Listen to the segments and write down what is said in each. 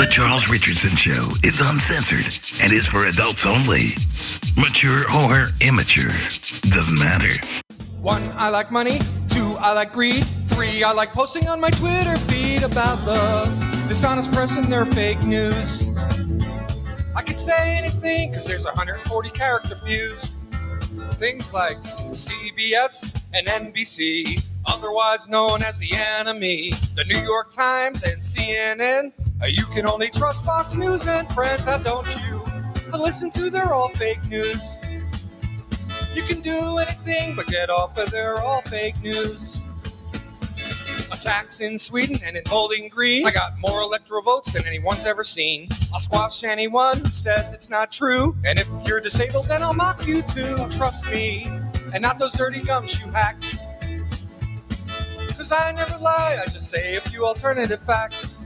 Charles Richardson Show is uncensored and is for adults only. Mature or immature, doesn't matter. 1, I like money. 2, I like greed. 3, I like posting on my Twitter feed about the dishonest press and their fake news. I could say anything because there's 140 character views. Things like CBS and NBC, otherwise known as the enemy, the New York Times and CNN. You can only trust Fox News and Friends, how don't you? Listen to they're all fake news. You can do anything but get off of they're all fake news. Attacks in Sweden and in Bowling Green. I got more electoral votes than anyone's ever seen. I'll squash anyone who says it's not true. And if you're disabled, then I'll mock you too. Trust me, and not those dirty gumshoe hacks. Cause I never lie, I just say a few alternative facts.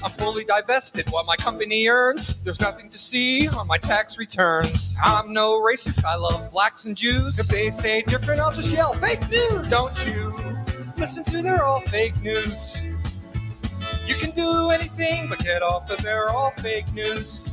I'm fully divested what my company earns. There's nothing to see on my tax returns. I'm no racist, I love blacks and Jews. If they say different, I'll just yell, fake news! Don't you listen to they're all fake news. You can do anything but get off of they're all fake news.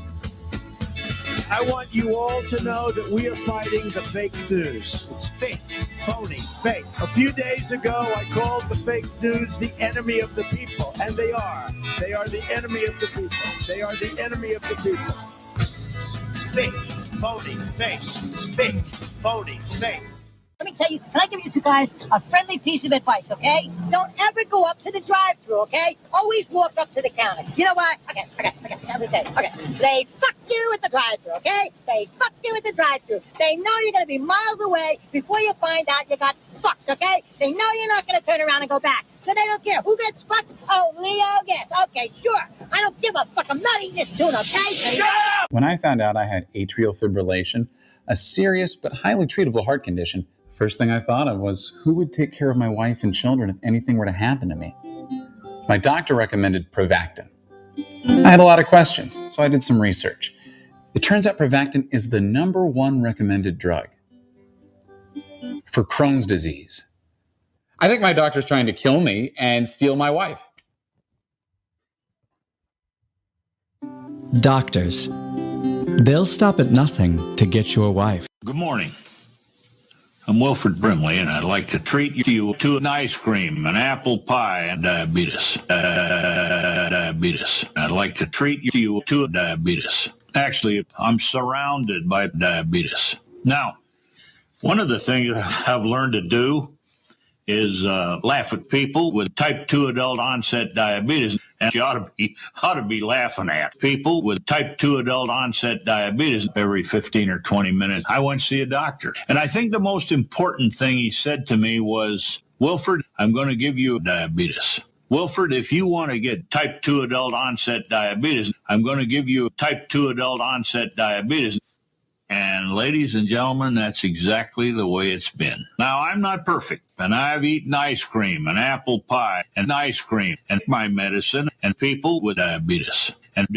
I want you all to know that we are fighting the fake news. It's fake, phony, fake. A few days ago, I called the fake news the enemy of the people, and they are. They are the enemy of the people. They are the enemy of the people. It's fake, phony, fake. Fake, phony, fake. Let me tell you, can I give you two guys a friendly piece of advice, okay? Don't ever go up to the drive-thru, okay? Always walk up to the counter. You know what? Okay. Let me tell you. Okay. They fuck you at the drive-thru, okay? They fuck you at the drive-thru. They know you're going to be miles away before you find out you got fucked, okay? They know you're not going to turn around and go back. So they don't care. Who gets fucked? Oh, Leo gets. Okay, sure. I don't give a fuck. I'm not eating this tuna, okay? Shut up! When I found out I had atrial fibrillation, a serious but highly treatable heart condition, first thing I thought of was, who would take care of my wife and children if anything were to happen to me? My doctor recommended Prevactin. I had a lot of questions, so I did some research. It turns out Prevactin is the #1 recommended drug for Crohn's disease. I think my doctor's trying to kill me and steal my wife. Doctors. They'll stop at nothing to get your wife. Good morning. I'm Wilfred Brimley, and I'd like to treat you to an ice cream, an apple pie, and diabetes. Diabetes. I'd like to treat you to diabetes. Actually, I'm surrounded by diabetes. Now, one of the things I've learned to do is laugh at people with type 2 adult onset diabetes. And you ought to be laughing at people with type 2 adult onset diabetes every 15 or 20 minutes. I went to see a doctor. And I think the most important thing he said to me was, Wilfred, I'm going to give you diabetes. Wilfred, if you want to get type 2 adult onset diabetes, I'm going to give you type 2 adult onset diabetes. And ladies and gentlemen, that's exactly the way it's been. Now, I'm not perfect, and I've eaten ice cream and apple pie and ice cream and my medicine and people with diabetes. And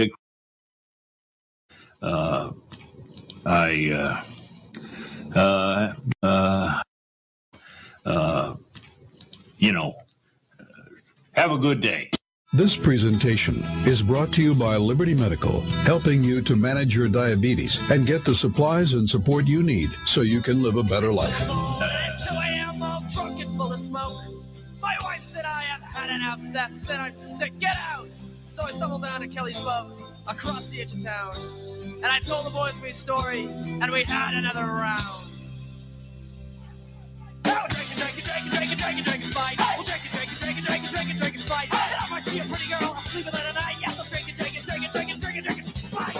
have a good day. This presentation is brought to you by Liberty Medical, helping you to manage your diabetes and get the supplies and support you need so you can live a better life. 2 a.m. all drunk and full of smoke. My wife said I have had enough. That said I'm sick. Get out! So I stumbled down to Kelly's boat across the edge of town. And I told the boys my story, and we had another round. Now drinking, fight. We'll drinking, fight. And if I see a pretty girl, I'll sleep with her tonight. Yes, I'm drinking, fight.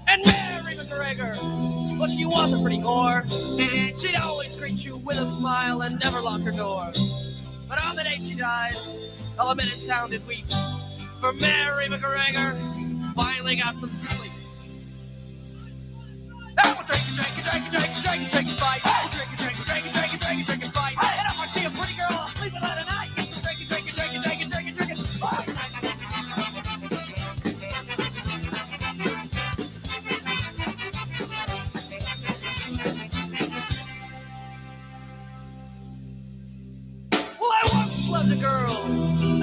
And Mary McGregor, well, she was a pretty whore. She'd always greet you with a smile and never lock her door. But on the day she died, all the men in town did weep. For Mary McGregor finally got some sleep. And we're drinking, fight. We're drinking, fight. And if I see a pretty girl, I'll sleep with her tonight. Yes, I'm drinking, fight.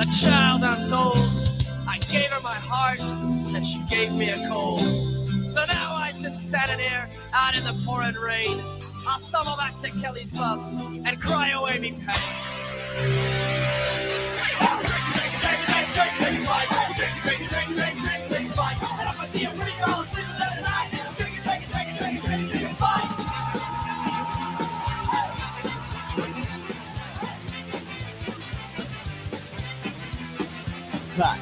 a child I'm told. I gave her my heart, and she gave me a cold. So now I sit standing here out in the pouring rain. I'll stumble back to Kelly's Club and cry away me pain. Hi,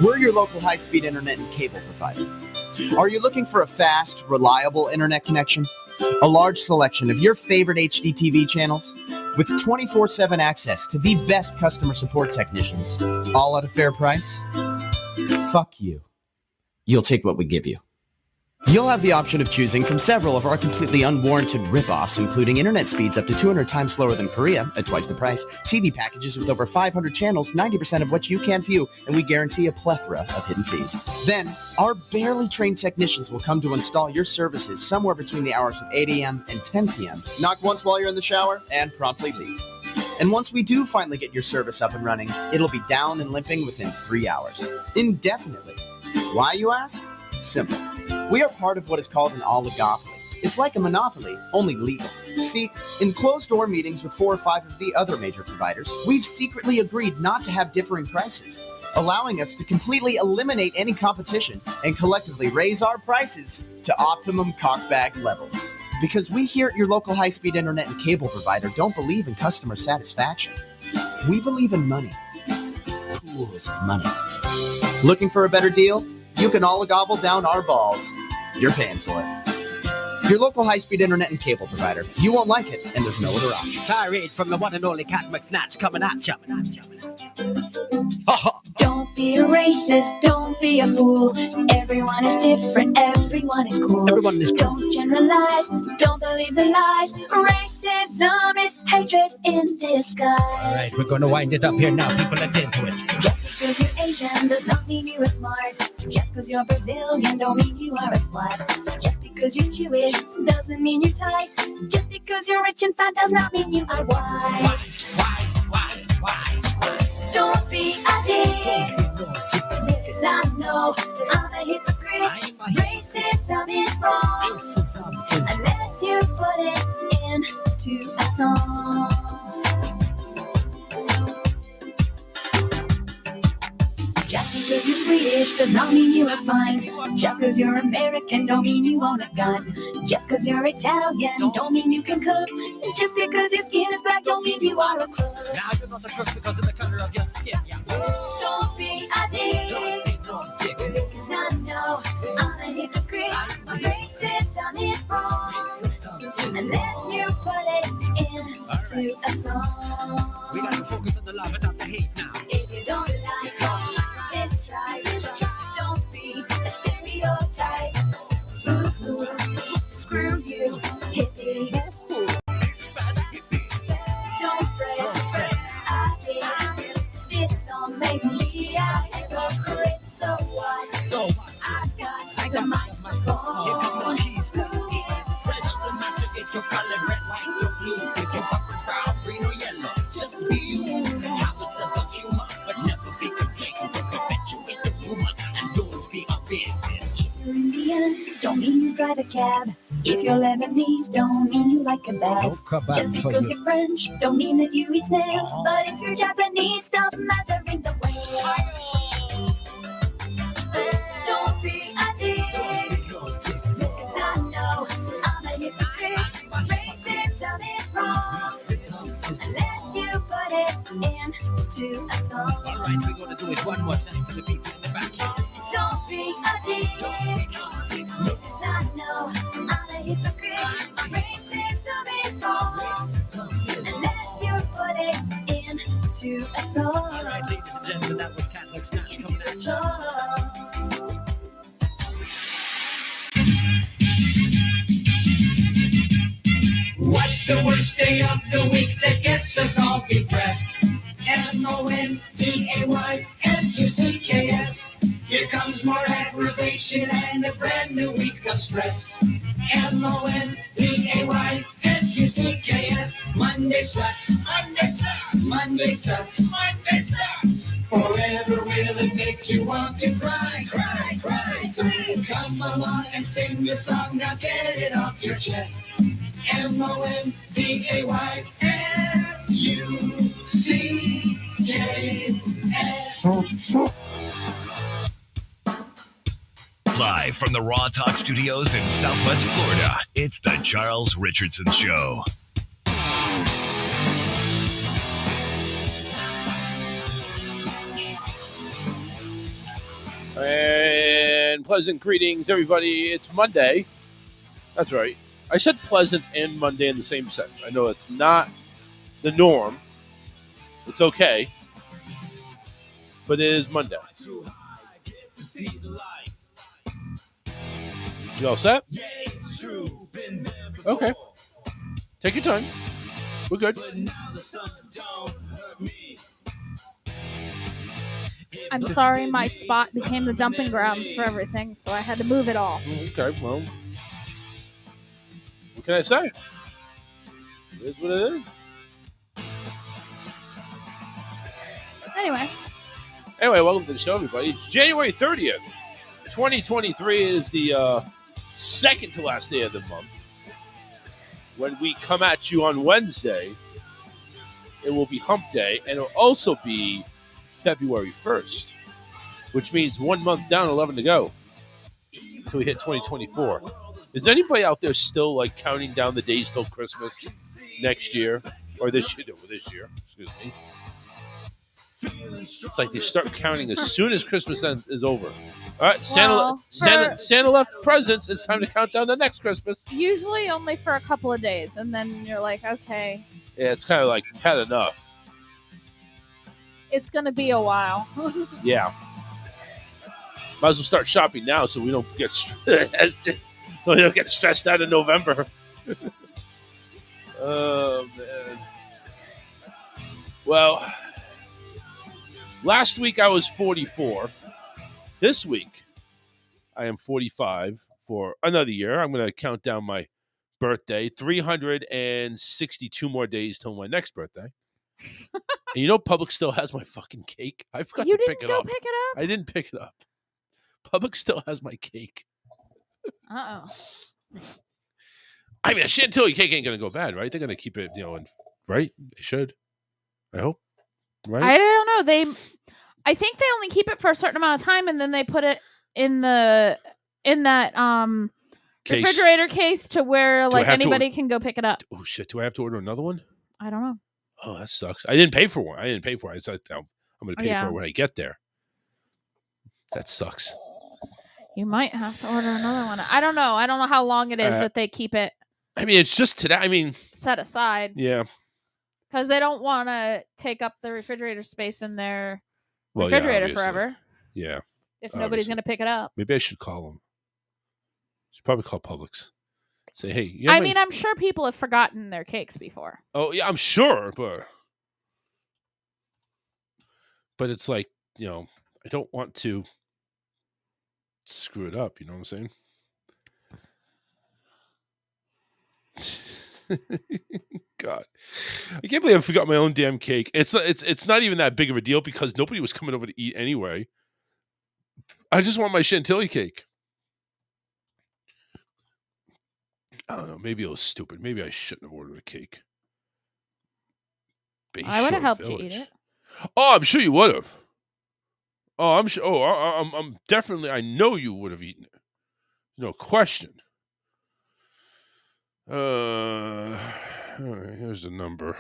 we're your local high-speed internet and cable provider. Are you looking for a fast, reliable internet connection? A large selection of your favorite HD TV channels? With 24/7 access to the best customer support technicians, all at a fair price? Fuck you. You'll take what we give you. You'll have the option of choosing from several of our completely unwarranted rip-offs, including internet speeds up to 200 times slower than Korea at twice the price, TV packages with over 500 channels, 90% of which you can't view, and we guarantee a plethora of hidden fees. Then, our barely trained technicians will come to install your services somewhere between the hours of 8 a.m. and 10 p.m. Knock once while you're in the shower, and promptly leave. And once we do finally get your service up and running, it'll be down and limping within 3 hours. Indefinitely. Why, you ask? Simple. We are part of what is called an oligopoly. It's like a monopoly, only legal. See, in closed-door meetings with 4 or 5 of the other major providers, we've secretly agreed not to have differing prices, allowing us to completely eliminate any competition and collectively raise our prices to optimum cockbag levels. Because we here at your local high-speed internet and cable provider don't believe in customer satisfaction. We believe in money. Pools of money. Looking for a better deal? You can all gobble down our balls. You're paying for it. Your local high-speed internet and cable provider. You won't like it, and there's no other option. Tirade from the one and only Cat McSnatch coming at ya. Don't be a racist, don't be a fool. Everyone is different, everyone is cool. Everyone is cool. Don't generalize, don't believe the lies. Racism is hatred in disguise. All right, we're going to wind it up here now. People attend to it. Just because you're Asian does not mean you are smart. Just because you're Brazilian don't mean you are a slut. Just because you're Jewish doesn't mean you're tight. Just because you're rich and fat does not mean you are white. Why? Don't be a dick, because I know I'm a hypocrite. Racism is wrong, unless you put it into a song. Just because you're Swedish does not mean you are fine. Just because you're American don't mean you own a gun. Just because you're Italian don't mean you can cook. Just because your skin is black don't mean you are a crook. Now you're not a crook because of the color of your skin. Yeah. Don't be a dick, because I know I'm a hypocrite. Racism is wrong, unless you put it into a song. We got to focus on the love and not the hate now. If you don't like this, try. Don't be a stereotype. Ooh, screw you, hippie. Don't fret, I think this song makes me a hypocrite. So what? I got the microphone. Give me more keys. It doesn't matter if you're color red, white, or blue. If you're purple, brown, green, or yellow, just be you. Have a sense of humor, but never be complacent. To perpetuate the rumors and don't be a business. If you're Indian, don't mean you drive a cab. If you're Lebanese, don't mean you like kebabs. Just because you're French, don't mean that you eat snails. But if you're Japanese, stop mattering the way. Don't be a dick, because I know I'm a hypocrite. Racism is wrong, unless you put it into a song. All right, we're going to do it one more time for the people in the back here. Don't be a dick, because I know I'm a hypocrite. Racism is wrong, unless you put it into a song. All right, ladies and gentlemen, that was Cat McSnatch coming at you. What's the worst day of the week that gets us all depressed? MONDAYSUCKS. Here comes more aggravation and a brand new week of stress. MONDAYSUCKS. Monday sucks. Monday sucks. Monday sucks. Monday sucks. that makes you want to cry, cry, cry, cry. Come along and sing the song, now get it off your chest. MONDAY. Live from the Raw Talk Studios in Southwest Florida, it's the Charles Richardson Show. And pleasant greetings, everybody. It's Monday. That's right. I said pleasant and Monday in the same sentence. I know it's not the norm. It's okay. But it is Monday. You all set? Okay. Take your time. We're good. I'm sorry, my spot became the dumping grounds for everything, so I had to move it all. Okay, well, what can I say? It is what it is. Anyway, welcome to the show, everybody. It's January 30th. 2023 is the second to last day of the month. When we come at you on Wednesday, it will be Hump Day, and it will also be February 1st, which means 1 month down, 11 to go until we hit 2024. Is anybody out there still like counting down the days till Christmas next year or this year? No, this year, excuse me. It's like they start counting as soon as Christmas is over. All right, Santa left presents. It's time to count down the next Christmas. Usually only for a couple of days, and then you're like, okay. Yeah, it's kind of like had enough. It's going to be a while. Yeah. Might as well start shopping now so we don't get stressed out in November. Oh, man. Well, last week I was 44. This week I am 45 for another year. I'm going to count down my birthday. 362 more days till my next birthday. And you know Publix still has my fucking cake. I forgot to pick it up. Pick it up? I didn't pick it up. Publix still has my cake. Uh-oh. I mean, a chantilly cake ain't going to go bad, right? They're going to keep it, right? They should. I hope. Right? I don't know. I think they only keep it for a certain amount of time, and then they put it in that refrigerator case to where like anybody can go pick it up. Oh, shit. Do I have to order another one? I don't know. Oh, that sucks. I didn't pay for one. I said, I'm going to pay for it when I get there. That sucks. You might have to order another one. I don't know. I don't know how long it is that they keep it. I mean, it's just today. I mean, set aside. Yeah. Because they don't want to take up the refrigerator space in their refrigerator forever. Yeah. If nobody's going to pick it up. Maybe I should call them. Should probably call Publix. Say, hey. I'm sure people have forgotten their cakes before. Oh, yeah, I'm sure. But it's like, I don't want to screw it up. You know what I'm saying? God, I can't believe I forgot my own damn cake. It's not even that big of a deal because nobody was coming over to eat anyway. I just want my chantilly cake. I don't know. Maybe it was stupid. Maybe I shouldn't have ordered a cake. I would have helped you eat it. Oh, I'm sure you would have. Oh, I'm sure. Oh, I'm definitely. I know you would have eaten it. No question. All right, here's the number.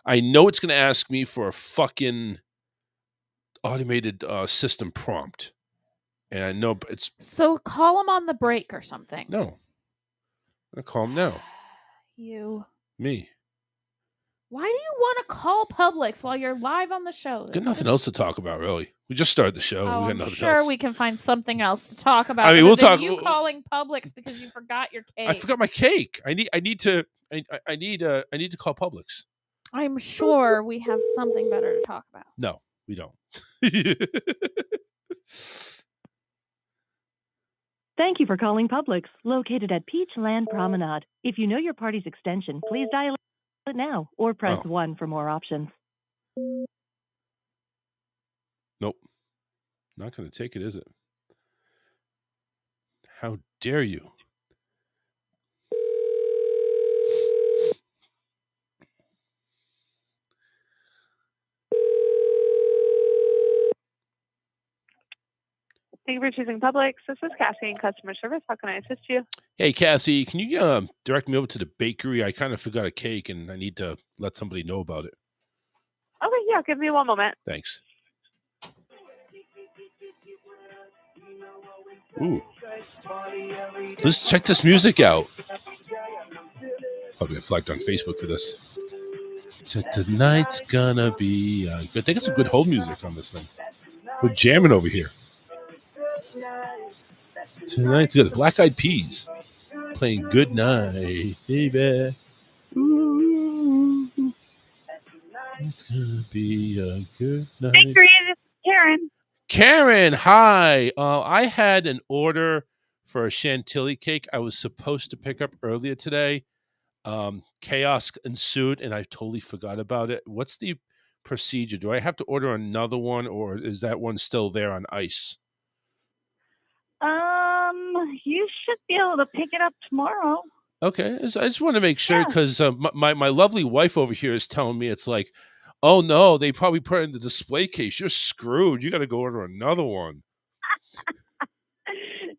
I know it's going to ask me for a fucking automated system prompt. And I know it's... So call him on the break or something. No. I'm going to call him now. You. Me. Why do you want to call Publix while you're live on the show? Got nothing else to talk about, really. We just started the show. Oh, we got I'm nothing sure else. we can find something else to talk about. I mean, we'll talk. You calling Publix because you forgot your cake. I forgot my cake. I need to call Publix. I'm sure we have something better to talk about. No, we don't. Thank you for calling Publix, located at Peachland Promenade. If you know your party's extension, please dial it now or press 1 for more options. Nope. Not going to take it, is it? How dare you? Thank you for choosing Publix. This is Cassie in customer service. How can I assist you? Hey, Cassie, can you direct me over to the bakery? I kind of forgot a cake, and I need to let somebody know about it. Okay, yeah, give me one moment. Thanks. Ooh. Let's check this music out. Probably get flagged on Facebook for this. So tonight's gonna be good. I think it's a good hold music on this thing. We're jamming over here. Tonight's good. The Black Eyed Peas playing Good Night, baby. Ooh. It's gonna be a good night. Bakery, this is Karen. Karen, hi. I had an order for a chantilly cake I was supposed to pick up earlier today. Chaos ensued, and I totally forgot about it. What's the procedure? Do I have to order another one, or is that one still there on ice? You should be able to pick it up tomorrow. Okay, I just want to make sure because my lovely wife over here is telling me it's like, oh no, they probably put it in the display case. You're screwed. You got to go order another one.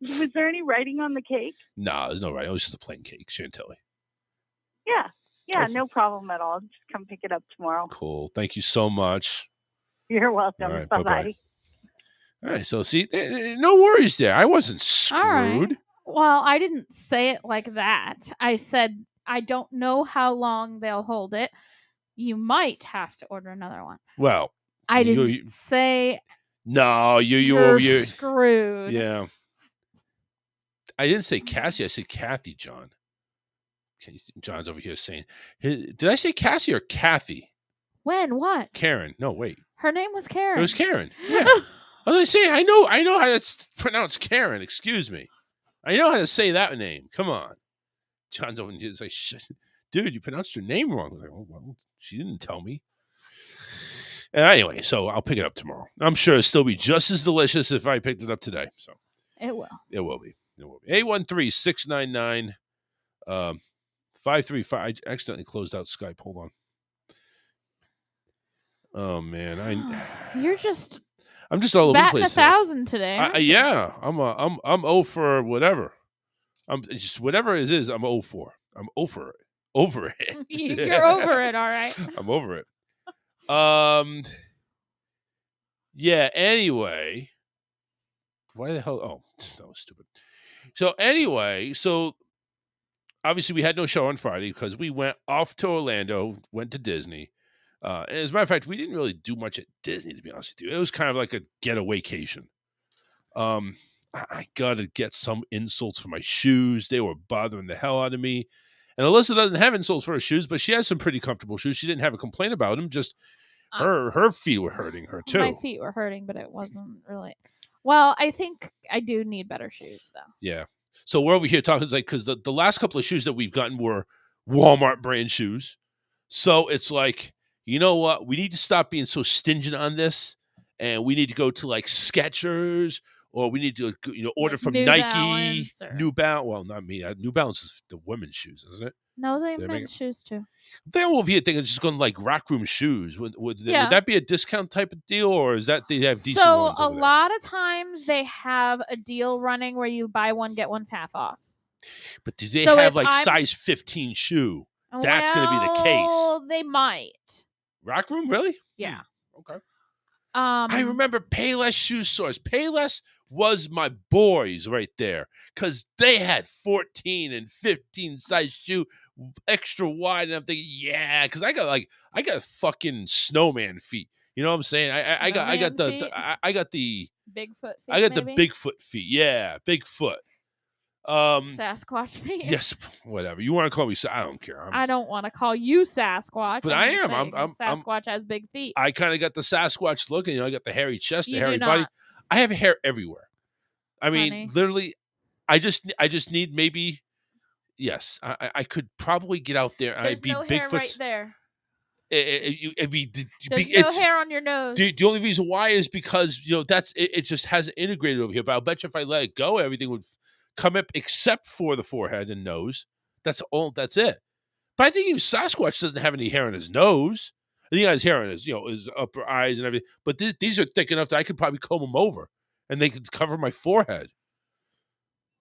Was there any writing on the cake? No, there's no writing. It was just a plain cake, chantilly. Yeah, no problem at all. Just come pick it up tomorrow. Cool. Thank you so much. You're welcome. All right, Bye-bye. bye-bye. All right, so see, no worries there. I wasn't screwed. All right. Well, I didn't say it like that. I said I don't know how long they'll hold it. You might have to order another one. Well, I didn't say no. you're screwed. Yeah, I didn't say Cassie. I said Kathy. John. John's over here saying, did I say Cassie or Kathy? When? What? Karen. No, wait. Her name was Karen. It was Karen. Yeah. I was saying, I know how to pronounce Karen. Excuse me. I know how to say that name. Come on. John's over here like, dude, you pronounced her name wrong. I was like, oh, well, she didn't tell me. And anyway, so I'll pick it up tomorrow. I'm sure it'll still be just as delicious if I picked it up today. So it will. It will be. 813-699 535. I accidentally closed out Skype. Hold on. Oh man, I'm just all over the batting place. 1,000 today. Yeah, I'm 0 for whatever. I'm just whatever it is. I'm 0 for. I'm over it. Over it. You're over it, all right. I'm over it. Yeah. Anyway, why the hell? Oh, that was stupid. So anyway, obviously we had no show on Friday because we went off to Orlando, went to Disney. And as a matter of fact, we didn't really do much at Disney, to be honest with you. It was kind of like a getawaycation. I got to get some insoles for my shoes. They were bothering the hell out of me. And Alyssa doesn't have insoles for her shoes, but she has some pretty comfortable shoes. She didn't have a complaint about them. Just her feet were hurting her too. My feet were hurting, but it wasn't really. Well, I think I do need better shoes, though. Yeah. So we're over here talking like because the last couple of shoes that we've gotten were Walmart brand shoes. So it's like, you know what? We need to stop being so stingent on this, and we need to go to like Skechers, or we need to order from New Nike, Balance or... New Balance. Well, not me. New Balance is the women's shoes, isn't it? No, they have men's shoes too. They're over here thinking just going like rack room shoes. Would that be a discount type of deal, or is that they have decent ones? So a lot of times they have a deal running where you buy one get one half off. But do they have like size 15 shoe? That's going to be the case. Oh, they might. Rack room, really? Yeah. Okay. I remember Payless Shoe Source. Payless was my boys right there because they had 14 and 15 size shoe, extra wide, and I'm thinking, yeah, because I got fucking snowman feet. You know what I'm saying? I got the Bigfoot feet. I got the Bigfoot feet. Yeah, Bigfoot. Sasquatch feet. Yes, whatever you want to call me. I don't care. I don't want to call you Sasquatch, but I am. I'm Sasquatch has big feet. I kind of got the Sasquatch look, and I got the hairy chest, the hairy do body. not. I have hair everywhere. I mean, Honey. literally, I just need maybe. Yes, I could probably get out there and There's I'd be no hair Bigfoot's. right there. There's no hair on your nose. The only reason why is because it just hasn't integrated over here. But I'll bet you if I let it go, everything would come up except for the forehead and nose. That's it. But I think even Sasquatch doesn't have any hair on his nose. I think he has hair on his upper eyes and everything. But these are thick enough that I could probably comb them over, and they could cover my forehead.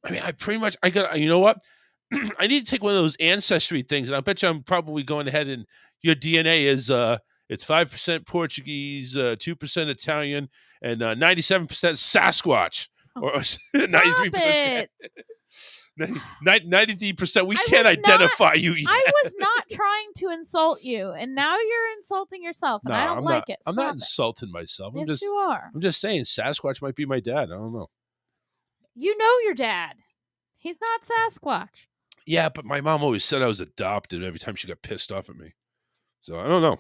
I mean, I got. You know what? I need to take one of those ancestry things, and I bet you I'm probably going ahead and your DNA is it's 5% Portuguese, 2% Italian, and 97% Sasquatch, or 93%. 93%. We can't identify you yet. I was not trying to insult you, and now you're insulting yourself, and I don't like it. I'm not insulting myself. Yes, you are. I'm just saying Sasquatch might be my dad. I don't know. You know your dad. He's not Sasquatch. Yeah, but my mom always said I was adopted every time she got pissed off at me. So I don't know.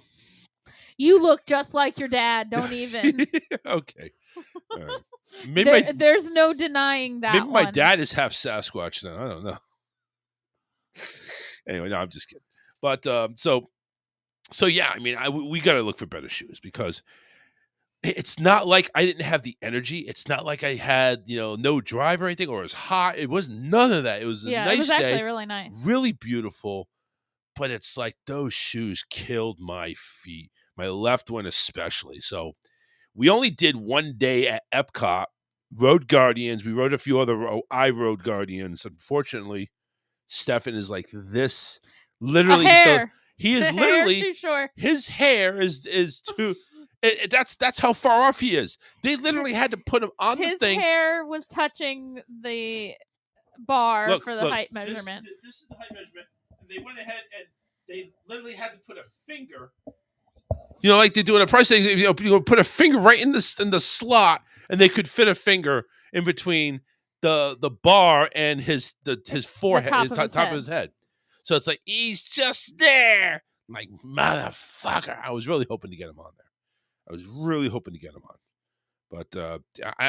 You look just like your dad. Don't even. Okay. All right. There's no denying that. Maybe my dad is half Sasquatch then. I don't know. Anyway, no, I'm just kidding. But so yeah, I mean, we got to look for better shoes because it's not like I didn't have the energy. It's not like I had, no drive or anything, or it was hot. It was none of that. It was a nice day. It was actually really nice. Really beautiful. But it's like those shoes killed my feet, my left one especially. So we only did one day at Epcot, Road Guardians. We rode a few other Road Guardians. Unfortunately, Stefan is like this. Literally, he is literally too short. His hair is too. That's how far off he is. They literally had to put him on the thing. His hair was touching the bar for the height measurement. This is the height measurement, and they went ahead and they literally had to put a finger. Like they do in a price thing. Put a finger right in the slot, and they could fit a finger in between the bar and his forehead, top of his head. So it's like he's just there. I'm like, motherfucker! I was really hoping to get him on there. But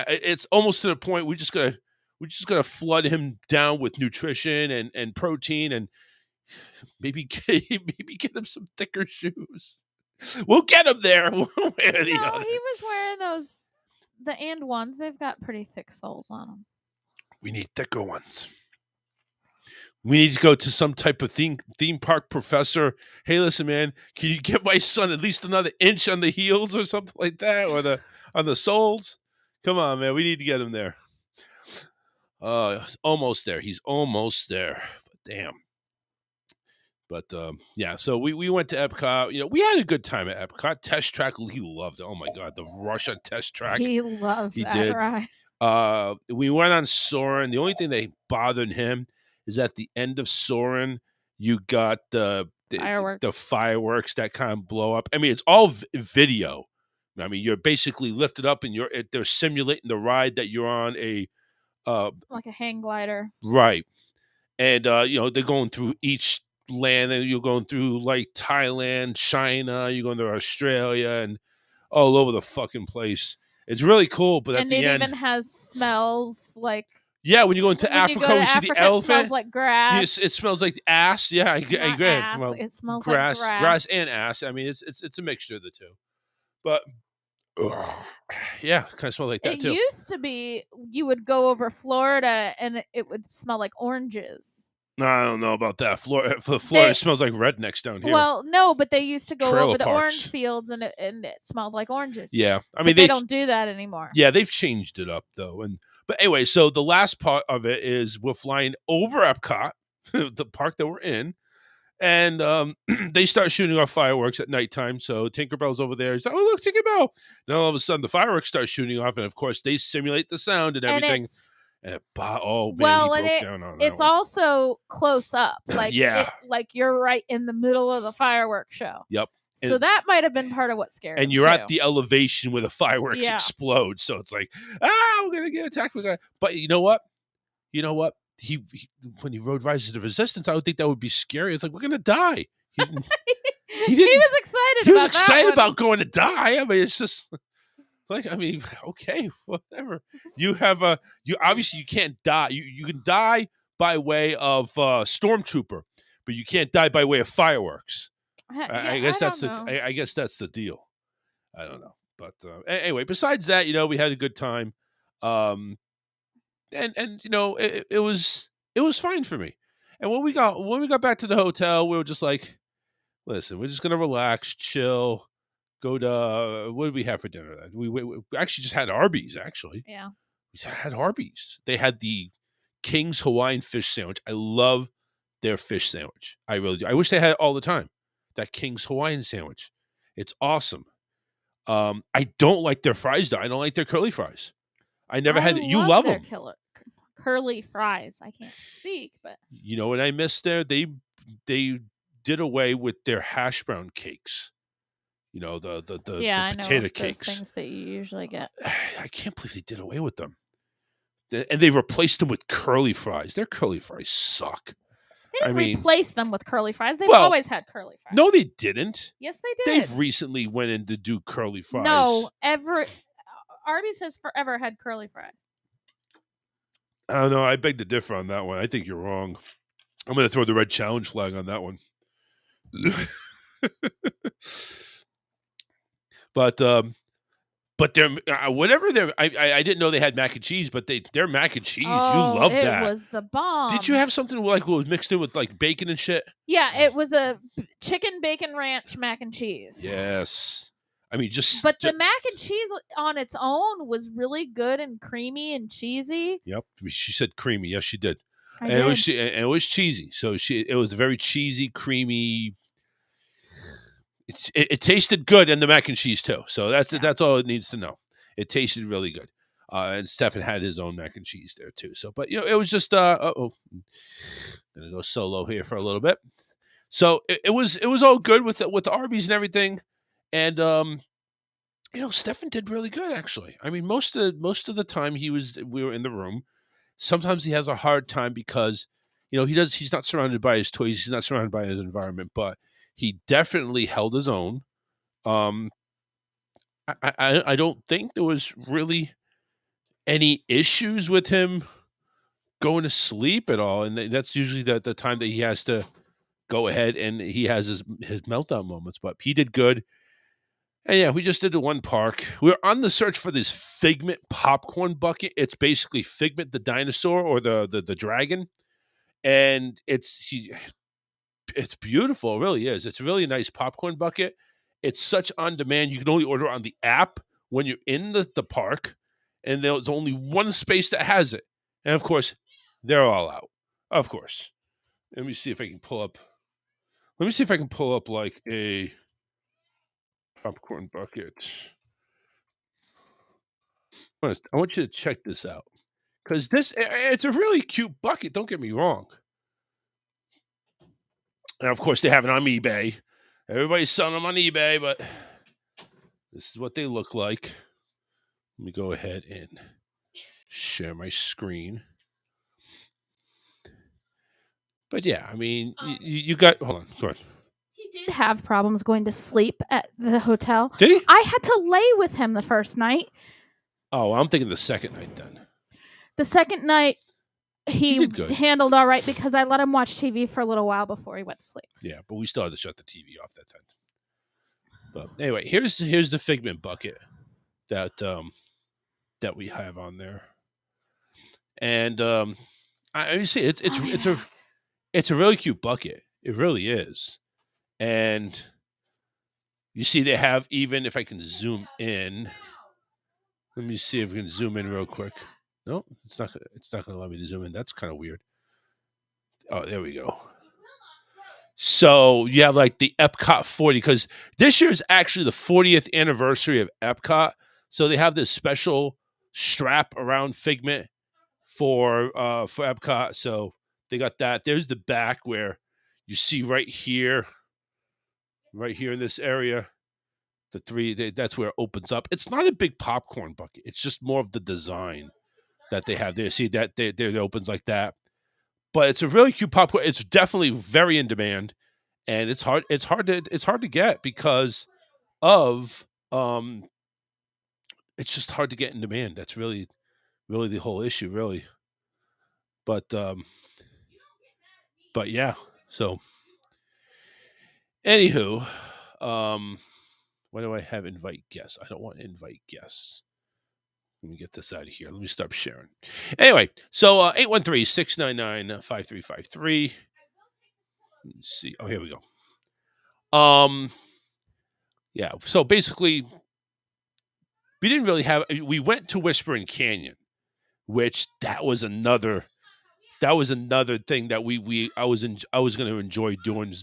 it's almost to the point we just gotta flood him down with nutrition and protein and maybe get him some thicker shoes. We'll get him there. One way or the other. He was wearing the and ones. They've got pretty thick soles on them. We need thicker ones. We need to go to some type of theme park professor. Hey, listen, man, can you get my son at least another inch on the heels or something like that, or on the soles? Come on, man, we need to get him there. He's almost there. He's almost there. But damn. But yeah, so we went to Epcot. We had a good time at Epcot. Test Track, he loved it. Oh my God, the rush on Test Track. He loved that did. ride. We went on Soarin'. The only thing that bothered him is at the end of Soarin', you got the fireworks that kind of blow up. I mean, it's all video. I mean, you're basically lifted up and they're simulating the ride that you're on like a hang glider. Right. And they're going through each land, and you're going through like Thailand, China, you're going to Australia, and all over the fucking place. It's really cool, but at the end, it even has smells like. Yeah, when you go into Africa, you see the elephant. It smells like grass. It smells like ass. Yeah, I agree. Well, it smells grass, like grass and ass. I mean, it's a mixture of the two. But yeah, kind of smell like that too. It used to be you would go over Florida and it would smell like oranges. No, I don't know about that. Florida smells like rednecks down here. Well, no, but they used to go Trailer over the parks. orange fields and it smelled like oranges. Yeah, I mean they don't do that anymore. Yeah, they've changed it up though. But anyway, so the last part of it is we're flying over Epcot, the park that we're in, and they start shooting off fireworks at nighttime. So Tinkerbell's over there. He's like, "Oh, look, Tinkerbell!" Then all of a sudden, the fireworks start shooting off, and of course, they simulate the sound and everything. And he broke down on that it's one. also close up, like Yeah. like you're right in the middle of the fireworks show. Yep. So that might have been part of what scared And him, you're too. at the elevation where the fireworks explode. So it's like, we're going to get attacked. But you know what? He when he rode Rise of the Resistance, I would think that would be scary. It's like, we're going to die. He was excited He was about excited that about going to die. I mean, it's just like, okay, whatever. You have you obviously you can't die. You can die by way of Stormtrooper, but you can't die by way of fireworks. I guess I that's don't the. know. I guess that's the deal. I don't know, but anyway. Besides that, we had a good time, um, and it was fine for me. And when we got back to the hotel, we were just like, listen, we're just gonna relax, chill, go to what did we have for dinner? We actually just had Arby's. Actually, Yeah. we had Arby's. They had the King's Hawaiian fish sandwich. I love their fish sandwich. I really do. I wish they had it all the time. That King's Hawaiian sandwich. It's awesome. I don't like their fries though. I don't like their curly fries. I never I had. You love love their them. curly fries. I can't speak, but You know what I missed there? They did away with their hash brown cakes. yeah, the I know potato of those cakes. things that you usually get. I can't believe they did away with them. And they replaced them with curly fries. Their curly fries suck. They didn't I mean, replace them with curly fries. They've well, always had curly fries. no, they didn't. Yes, they did. They've recently went in to do curly fries. No, Arby's has forever had curly fries. I don't know. I beg to differ on that one. I think you're wrong. I'm going to throw the red challenge flag on that one. But they're whatever they're. I didn't know they had mac and cheese, but their mac and cheese. Oh, you love it that. was the bomb. Did you have something like what was mixed in with like bacon and shit? Yeah, it was a chicken bacon ranch mac and cheese. Yes. I mean, But the mac and cheese on its own was really good and creamy and cheesy. Yep, she said creamy. Yes, she did. I And did. it was cheesy. So it was very cheesy, creamy. It tasted good, and the mac and cheese too. So that's all it needs to know. It tasted really good. And Stefan had his own mac and cheese there too. So, but it was just gonna go solo here for a little bit. So it was all good with the Arby's and everything, and Stefan did really good actually. I mean, most of the time we were in the room. Sometimes he has a hard time because he's not surrounded by his toys, he's not surrounded by his environment, but he definitely held his own. I don't think there was really any issues with him going to sleep at all, and that's usually the time that he has to go ahead and he has his meltdown moments. But he did good, and yeah, we just did the one park. We were on the search for this Figment popcorn bucket. It's basically Figment the dinosaur or the dragon, and it's beautiful. It really is. It's a really nice popcorn bucket. It's such on demand. You can only order on the app when you're in the park, and there's only one space that has it. And of course, they're all out. Of course. Let me see if I can pull up. Let me see if I can pull up like a popcorn bucket. I want you to check this out because it's a really cute bucket. Don't get me wrong. And of course, they have it on eBay. Everybody's selling them on eBay, but this is what they look like. Let me go ahead and share my screen. But yeah, I mean, you got. Hold on, go ahead. He did have problems going to sleep at the hotel. Did he? I had to lay with him the first night. Oh, I'm thinking the second night then. The second night, he did good. handled all right because I let him watch TV for a little while before he went to sleep. Yeah, but we still had to shut the TV off that time. But anyway, here's the Figment bucket that we have on there, and I see it's a really cute bucket. It really is, and you see they have even if I can zoom in. Let me see if we can zoom in real quick. No, it's not going to allow me to zoom in. That's kind of weird. Oh, there we go. So you have like the Epcot 40 because this year is actually the 40th anniversary of Epcot. So they have this special strap around Figment for Epcot. So they got that. There's the back where you see right here in this area, that's where it opens up. It's not a big popcorn bucket. It's just more of the design that they have there. See that it opens like that. But it's a really cute popcorn. It's definitely very in demand, and it's hard to get because of it's just hard to get in demand. That's really the whole issue, really. But yeah. So Anywho, why do I have invite guests? I don't want to invite guests. Let me get this out of here. Let me stop sharing. Anyway, so 813-699-5353. Let's see. Oh, here we go. Yeah. So basically, we didn't really have. We went to Whispering Canyon, which that was another thing that I was going to enjoy doing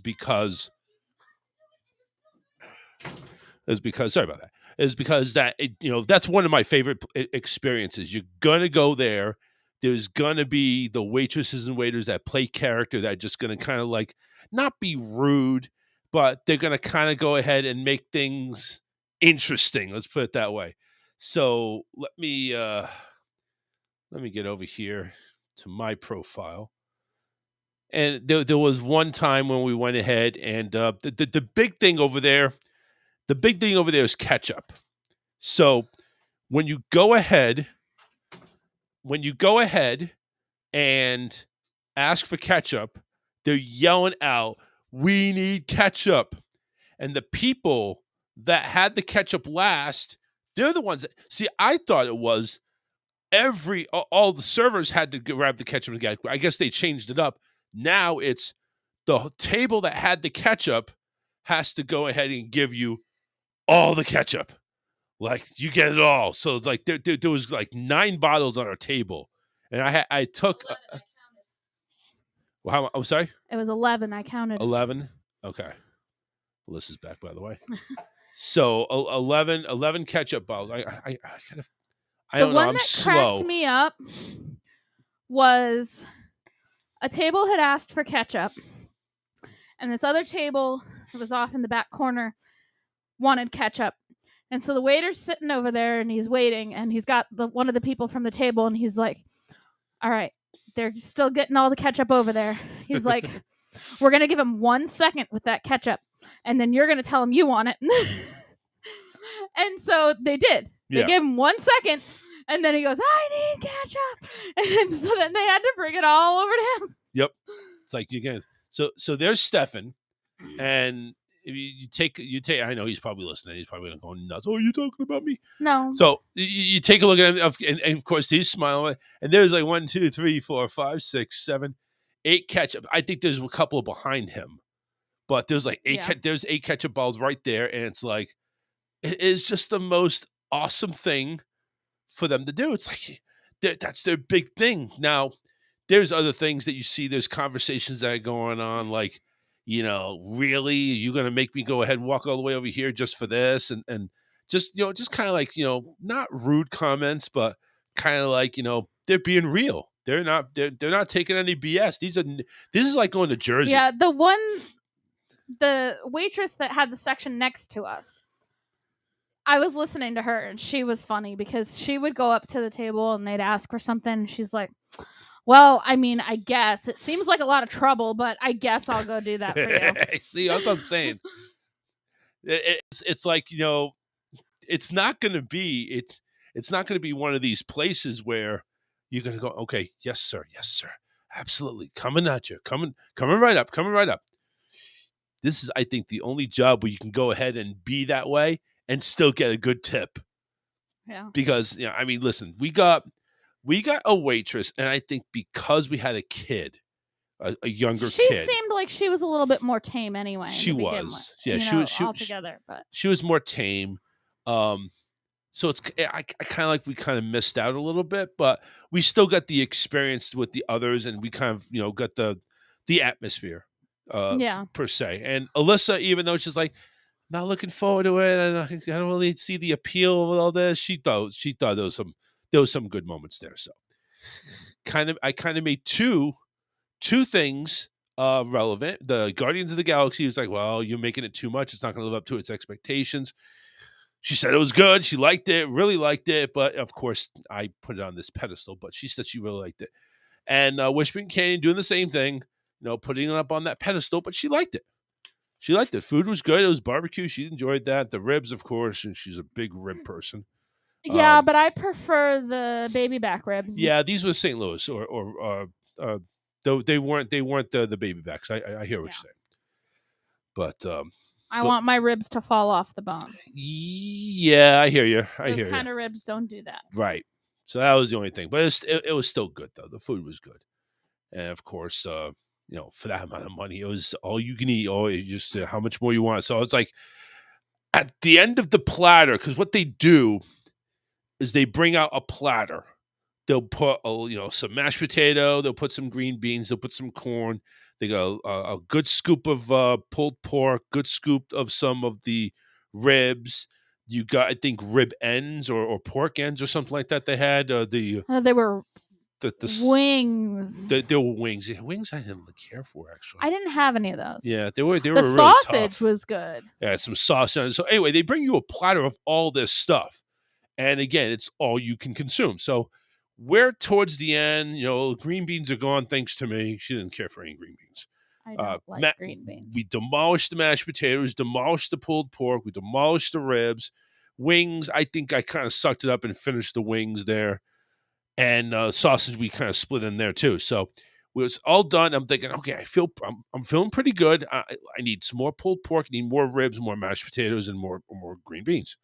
sorry about that. Is because that's one of my favorite experiences. You're gonna go there. There's gonna be the waitresses and waiters that play character that are just gonna kind of like not be rude, but they're gonna kind of go ahead and make things interesting. Let's put it that way. So let me get over here to my profile. And there was one time when we went ahead and the big thing over there. The big thing over there is ketchup. So when you go ahead and ask for ketchup, they're yelling out, "We need ketchup." And the people that had the ketchup last, they're the ones that see. I thought it was all the servers had to grab the ketchup again. I guess they changed it up. Now it's the table that had the ketchup has to go ahead and give you all the ketchup. Like you get it all. So it's like there was like 9 bottles on our table, and I took. Well, I'm sorry. It was 11. I counted 11. Okay, Alyssa's back, by the way. So 11 ketchup bottles. I kind of. I don't know. I'm slow. The one that cracked me up was a table had asked for ketchup, and this other table that was off in the back corner wanted ketchup. And so the waiter's sitting over there and he's waiting, and he's got one of the people from the table, and he's like, "All right, they're still getting all the ketchup over there." He's like, "We're going to give them 1 second with that ketchup, and then you're going to tell them you want it." And so they did. They gave him 1 second, and then he goes, "I need ketchup." And so then they had to bring it all over to him. Yep. It's like you get so there's Stefan, and you take. I know he's probably listening. He's probably going nuts. "Oh, you talking about me?" No. So you take a look at him, and of course he's smiling. And there's like 1, 2, 3, 4, 5, 6, 7, 8 ketchup. I think there's a couple behind him, but there's like 8. Yeah. There's 8 ketchup balls right there, and it's like it is just the most awesome thing for them to do. It's like that's their big thing. Now, there's other things that you see. There's conversations that are going on, like, really, are you going to make me go ahead and walk all the way over here just for this? And just, just kind of like, not rude comments, but kind of like, they're being real. They're not taking any BS. This is like going to Jersey. Yeah, the waitress that had the section next to us, I was listening to her, and she was funny because she would go up to the table and they'd ask for something. And she's like, "Well, I mean, I guess it seems like a lot of trouble, but I guess I'll go do that for you." See, that's what I'm saying. It's like, it's not going to be it's not going to be one of these places where you're going to go, "Okay, yes sir, absolutely, coming at you, coming right up. This is, I think, the only job where you can go ahead and be that way and still get a good tip. Yeah. Because, I mean, listen, we got a waitress, and I think because we had a kid, a younger She kid. seemed like she was a little bit more tame anyway. She was. Yeah, she was altogether, but she was more tame. So it's I kind of like we kind of missed out a little bit, but we still got the experience with the others, and we kind of got the atmosphere per se. And Alyssa, even though she's like not looking forward to it, and I don't really see the appeal of all this, she thought there was some good moments there. So I kind of made two things relevant. The Guardians of the Galaxy was like, "Well, you're making it too much. It's not going to live up to its expectations." She said it was good. She liked it, really liked it. But of course, I put it on this pedestal. But she said she really liked it. And Whispering Canyon doing the same thing, putting it up on that pedestal. But she liked it. She liked it. Food was good. It was barbecue. She enjoyed that. The ribs, of course, and she's a big rib person. yeah, but I prefer the baby back ribs. Yeah, these were St. Louis, or though they weren't the baby backs. I hear what you're saying. But I want my ribs to fall off the bone. yeah, I hear you. Those kind of ribs don't do that. Right. So that was the only thing, but it was still good though. The food was good, and of course, for that amount of money, it was all you can eat. Oh, you just how much more you want. So it's like at the end of the platter, because what they do is they bring out a platter. They'll put some mashed potato. They'll put some green beans. They'll put some corn. They go a good scoop of pulled pork. Good scoop of some of the ribs. You got, I think, rib ends or pork ends or something like that. They had they were wings. They were wings. Yeah, wings I didn't really care for actually. I didn't have any of those. Yeah, they were. The really sausage tough. was good. Yeah, some sausage. So anyway, they bring you a platter of all this stuff, and again, it's all you can consume. So we're towards the end. Green beans are gone thanks to me. She didn't care for any green beans. I don't like green beans. We demolished the mashed potatoes, demolished the pulled pork, we demolished the ribs. Wings, I think I kind of sucked it up and finished the wings there. And sausage, we kind of split in there too. So it was all done. I'm thinking, okay, I'm feeling pretty good. I need some more pulled pork, I need more ribs, more mashed potatoes, and more green beans.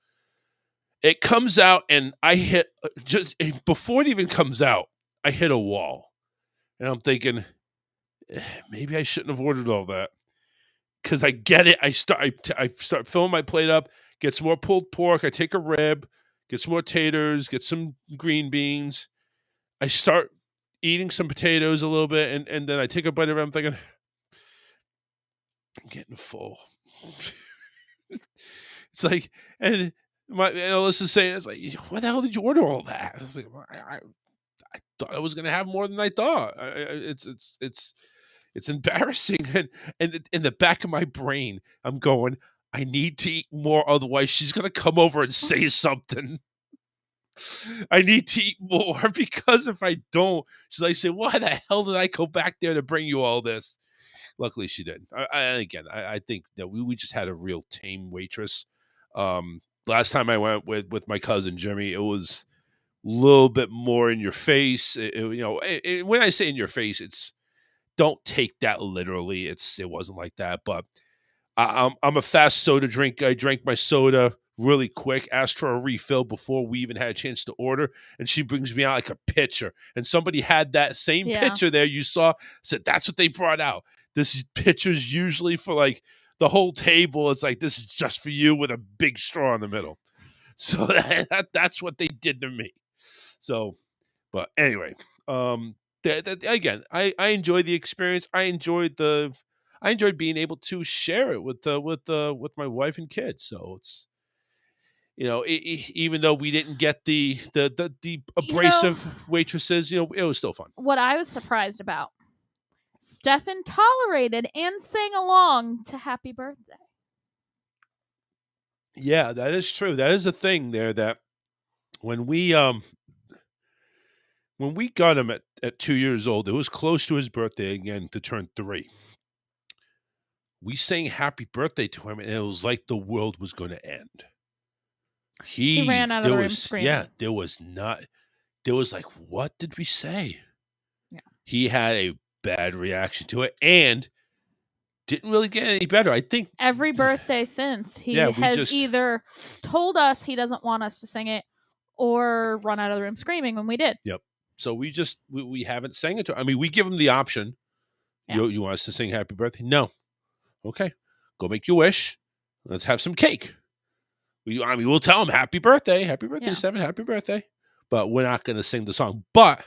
It comes out, and I hit just before it even comes out, I hit a wall, and I'm thinking, maybe I shouldn't have ordered all that, because I get it. I start filling my plate up, get some more pulled pork. I take a rib, get some more taters, get some green beans. I start eating some potatoes a little bit, and then I take a bite of it. I'm thinking, I'm getting full. It's like, and Alyssa's saying, it's like, why the hell did you order all that? I was like, I thought I was going to have more than I thought. It's embarrassing, and in the back of my brain, I'm going, I need to eat more, otherwise she's going to come over and say something. I need to eat more, because if I don't, she's like, say, why the hell did I go back there to bring you all this? Luckily, she didn't. I think that we just had a real tame waitress. Last time I went with my cousin Jimmy, it was a little bit more in your face. When I say in your face, it's, don't take that literally. It wasn't like that, but I'm a fast soda drink. I drank my soda really quick, asked for a refill before we even had a chance to order, and she brings me out like a pitcher. And somebody had that same pitcher there you saw, said that's what they brought out. This pitcher's usually for like the whole table. It's like, this is just for you with a big straw in the middle. So that's what they did to me. So, but anyway, again, I enjoyed the experience. I enjoyed being able to share it with my wife and kids. So it's, even though we didn't get the abrasive waitresses, it was still fun. What I was surprised about, Stefan tolerated and sang along to Happy Birthday. Yeah, that is true. That is a thing there, that when we got him at 2 years old, it was close to his birthday again to turn 3. We sang Happy Birthday to him, and it was like the world was going to end. He ran out of the room screaming. Yeah, there was like, what did we say? Yeah. He had a bad reaction to it and didn't really get any better. I think every birthday since, he has either told us he doesn't want us to sing it or run out of the room screaming when we did. Yep. So we haven't sang it to him. I mean, we give him the option. Yeah. You want us to sing Happy Birthday? No. Okay. Go make your wish. Let's have some cake. We'll tell him Happy Birthday, Stephen, Happy Birthday. But we're not going to sing the song. But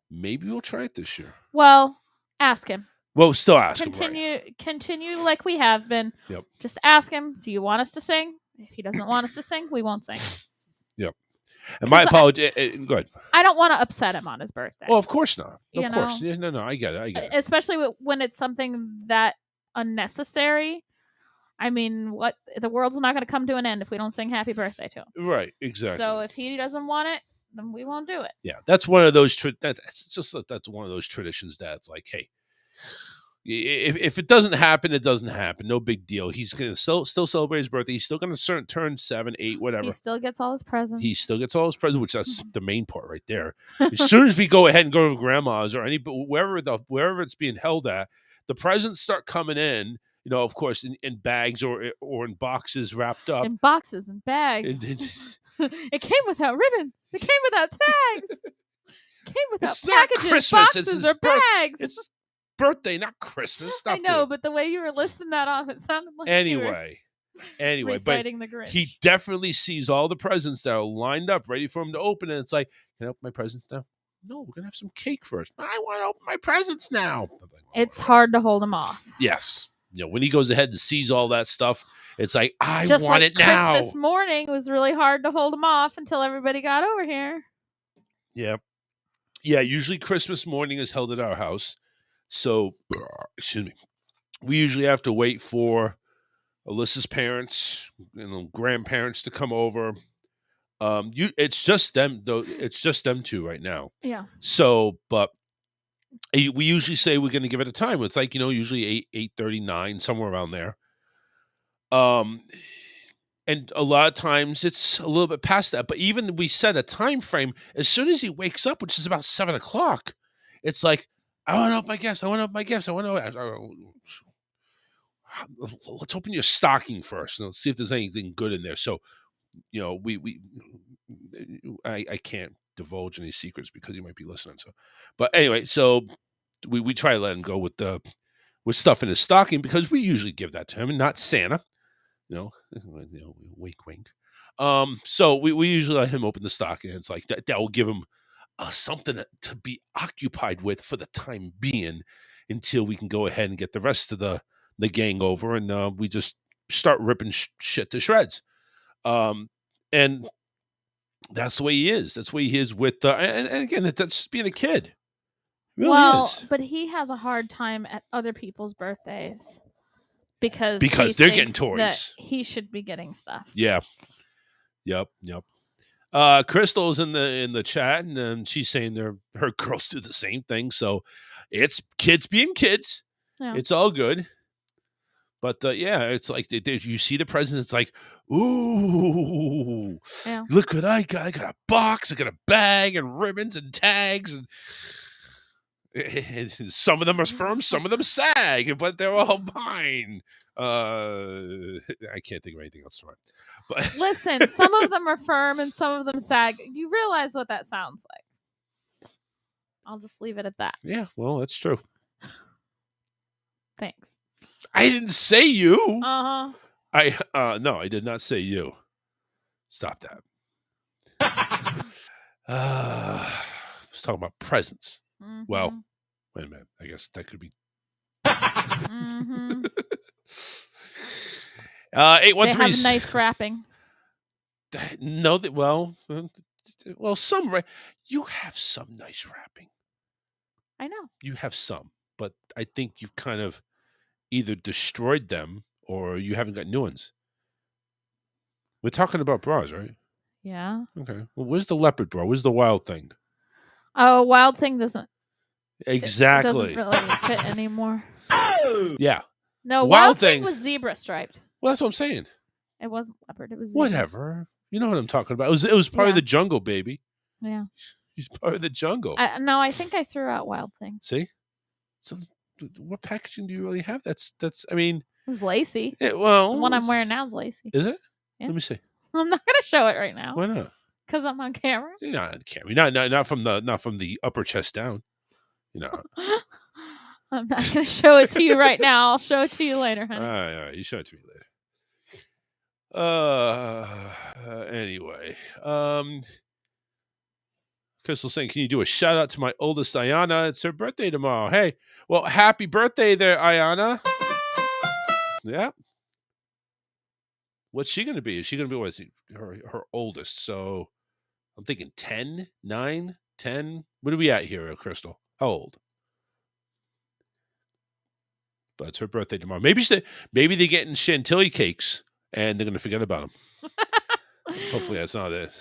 maybe we'll try it this year. Well, ask him. Well, still ask him. Continue like we have been. Yep. Just ask him, do you want us to sing? If he doesn't want us to sing, we won't sing. Yep. And my apology. Go ahead. I don't want to upset him on his birthday. Well, of course not. Of course. Yeah, no, I get it. Especially when it's something that unnecessary. I mean, what, the world's not going to come to an end if we don't sing Happy Birthday to him. Right, exactly. So if he doesn't want it, then we won't do it. Yeah, that's one of those. That's one of those traditions that's like, hey, if it doesn't happen, it doesn't happen. No big deal. He's going to still celebrate his birthday. He's still going to turn 7, 8, whatever. He still gets all his presents. Which that's the main part right there. As soon as we go ahead and go to grandma's or wherever it's being held at, the presents start coming in. of course, in bags or in boxes wrapped up. In boxes and bags. It came without ribbons. It came without tags. It came without It's not packages, Christmas. It's boxes, his or bags. It's birthday, not Christmas. Stop I know, doing- but the way you were listing that off, it sounded like Anyway, but reciting the Grinch. he definitely sees all the presents that are lined up, ready for him to open, and it's like, can I open my presents now? No, we're gonna have some cake first. I want to open my presents now. It's hard to hold him off. Yes, when he goes ahead and sees all that stuff, it's like I Just want like it now. Christmas morning was really hard to hold him off until everybody got over here. Yeah. Usually Christmas morning is held at our house, so excuse me. We usually have to wait for Alyssa's parents and grandparents to come over. It's just them though. It's just them two right now. Yeah. So, but we usually say we're going to give it a time. It's like usually 8:39, somewhere around there. And a lot of times it's a little bit past that. But even we set a time frame. As soon as he wakes up, which is about 7:00, it's like I want to open my gifts. I want to open my gifts. I want to. Let's open your stocking first and let's see if there's anything good in there. So, I can't divulge any secrets because he might be listening. So, but anyway, so we try to let him go with stuff in his stocking because we usually give that to him and not Santa. Wink, wink. So we usually let him open the stocking. And it's like that will give him something to be occupied with for the time being until we can go ahead and get the rest of the gang over and we just start ripping shit to shreds. And that's the way he is. That's the way he is with and again, that's being a kid. It really is. But he has a hard time at other people's birthdays because they're getting thinks toys. that he should be getting stuff. Yeah. Yep. Crystal's in the chat and she's saying her girls do the same thing. So it's kids being kids. Yeah. It's all good. But it's like you see the present. It's like, ooh, look what I got! I got a box, I got a bag, and ribbons and tags, and some of them are firm, some of them sag, but they're all mine. I can't think of anything else to write. But Listen, some of them are firm and some of them sag. You realize what that sounds like. I'll just leave it at that. Yeah, well, that's true. Thanks. I didn't say you. Uh-huh. No, I did not say you. Stop that. I was talking about presents. Mm-hmm. Well, wait a minute. I guess that could be. Mm-hmm. 813. They have nice wrapping. No, some. You have some nice wrapping. I know. You have some, but I think you've kind of either destroyed them or you haven't got new ones. We're talking about bras, right? Yeah. Okay. Well, where's the leopard bra? Where's the wild thing? Oh, Wild Thing doesn't. Exactly. It doesn't really fit anymore. Yeah. No, The Wild Thing was zebra striped. Well, that's what I'm saying. It wasn't leopard. It was zebra. Whatever. You know what I'm talking about. It was part of the jungle, baby. Yeah. He's part of the jungle. No, I think I threw out Wild Thing. See? So what packaging do you really have? That's I mean, It's lacy. the one I'm wearing now is lacy. Is it? Yeah. Let me see. I'm not gonna show it right now. Why not? Because I'm on camera. You're not on camera. Not from the upper chest down. I'm not gonna show it to you right now. I'll show it to you later, honey. All right. You show it to me later. Anyway. Crystal saying, can you do a shout out to my oldest Ayana? It's her birthday tomorrow. Hey, well, happy birthday there, Ayana. Yeah. What's she going to be? Is she going to be her oldest? So I'm thinking 10, 9, 10. What are we at here, Crystal? How old? But it's her birthday tomorrow. Maybe they're getting chantilly cakes and they're going to forget about them. Hopefully that's not it.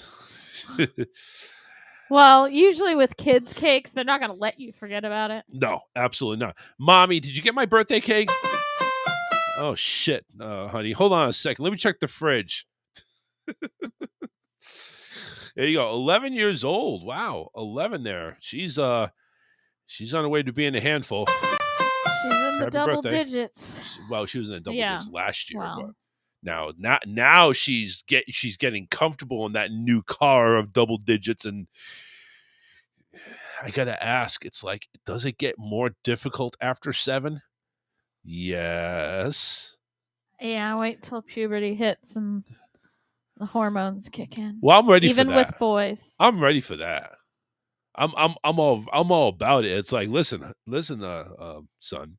Well, usually with kids' cakes, they're not going to let you forget about it. No, absolutely not. Mommy, did you get my birthday cake? Oh, shit, honey. Hold on a second. Let me check the fridge. There you go. 11 years old. Wow. 11 there. She's on her way to being a handful. She's in the Happy double birthday. digits. Well, she was in the double digits last year, well. but now she's getting comfortable in that new car of double digits, and I gotta ask, it's like, does it get more difficult after 7? Yes. Yeah, wait till puberty hits and the hormones kick in. Well, I'm ready Even for that. with boys. I'm ready for that. I'm all about it. It's like, listen, son.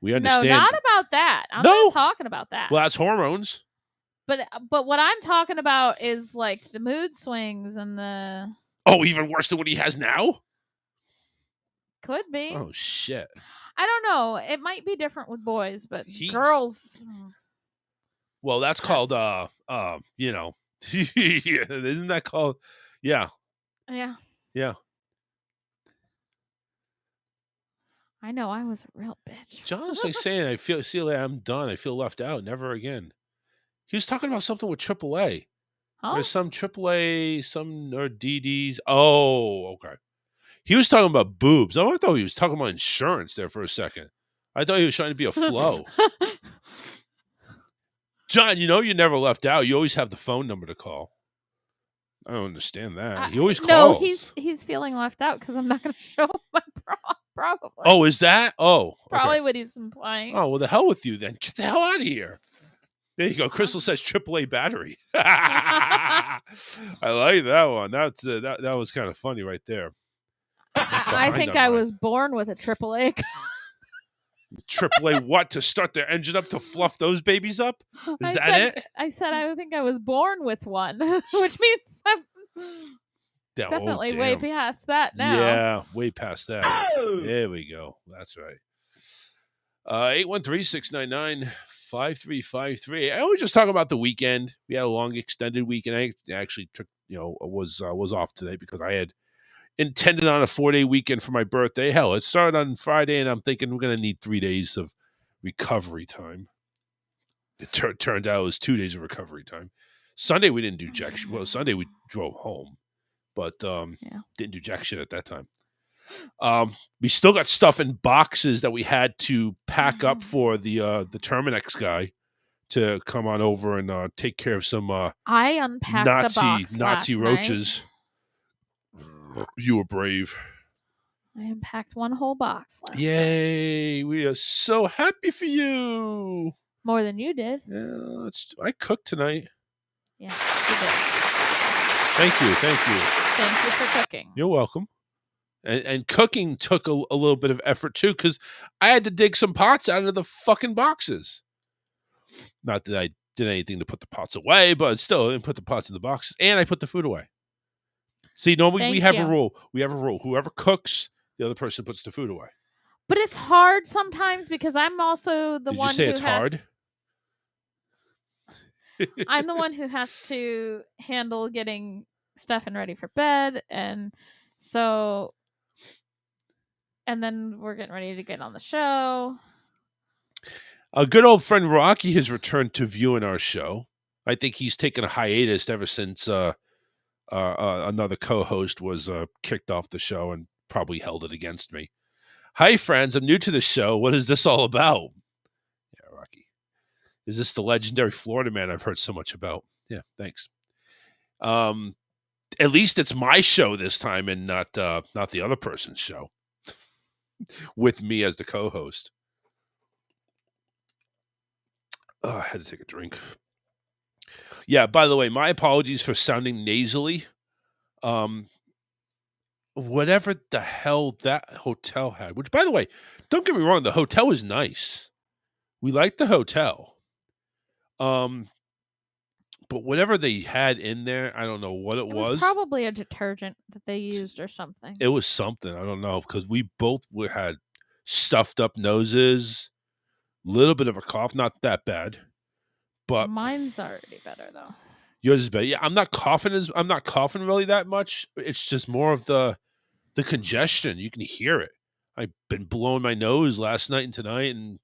We understand. No, not about that. I'm No. not talking about that. Well, that's hormones. But what I'm talking about is like the mood swings and the Oh, even worse than what he has now? could be. Oh shit. I don't know. It might be different with boys, but girls. Well, that's called you know, isn't that called? Yeah. Yeah. Yeah. I know. I was a real bitch. John's like saying, I feel like I'm done. I feel left out. Never again. He was talking about something with AAA. Huh? There's some AAA, some or DDs. Oh, okay. He was talking about boobs. Oh, I thought he was talking about insurance there for a second. I thought he was trying to be a flow. John, you know you never left out. You always have the phone number to call. I don't understand that. He always calls. No, he's feeling left out because I'm not going to show up my prom. Probably. Oh, is that? Oh, Probably okay. what he's implying. Oh, well, the hell with you then. Get the hell out of here. There you go. Crystal says AAA battery. I like that one. That's that was kind of funny right there. I think I was born with a AAA. AAA what? To start their engine up to fluff those babies up? Is that it? I said I think I was born with one, which means I'm definitely way damn. past that now. Yeah, way past that. Oh! There we go. That's right. 813-699-5353. I was just talking about the weekend. We had a long extended weekend. I actually took, was off today because I had intended on a 4-day weekend for my birthday. Hell, it started on Friday, and I'm thinking we're going to need 3 days of recovery time. It turned out it was 2 days of recovery time. Sunday, we didn't do jack shit. Well, Sunday, we drove home, but didn't do jack shit at that time. We still got stuff in boxes that we had to pack up for the Terminex guy to come on over and take care of some I unpacked a box Nazi last roaches. Night. You were brave. I unpacked one whole box last Yay! We are so happy for you. More than you did. Yeah, I cooked tonight. Yeah, you did. Thank you. Thank you for cooking. You're welcome. And cooking took a little bit of effort too, because I had to dig some pots out of the fucking boxes. Not that I did anything to put the pots away, but still, I didn't put the pots in the boxes, and I put the food away. See, normally we have a rule. We have a rule. Whoever cooks, the other person puts the food away. But it's hard sometimes because I'm also the one who it's hard? I'm the one who has to handle getting Stefan ready for bed, and so. And then we're getting ready to get on the show. A good old friend Rocky has returned to viewing our show. I think he's taken a hiatus ever since another co-host was kicked off the show and probably held it against me. Hi, friends. I'm new to the show. What is this all about? Yeah, Rocky. Is this the legendary Florida man I've heard so much about? Yeah, thanks. At least it's my show this time and not the other person's show. With me as the co-host. Oh, I had to take a drink. Yeah, by the way, my apologies for sounding nasally. Whatever the hell that hotel had, which, by the way, don't get me wrong, the hotel was nice. We liked the hotel. But whatever they had in there, I don't know what it was. Probably a detergent that they used or something. It was something. I don't know, because we both had stuffed up noses, a little bit of a cough, not that bad. But mine's already better though. Yours is better. Yeah, I'm not coughing really that much. It's just more of the congestion. You can hear it. I've been blowing my nose last night and tonight and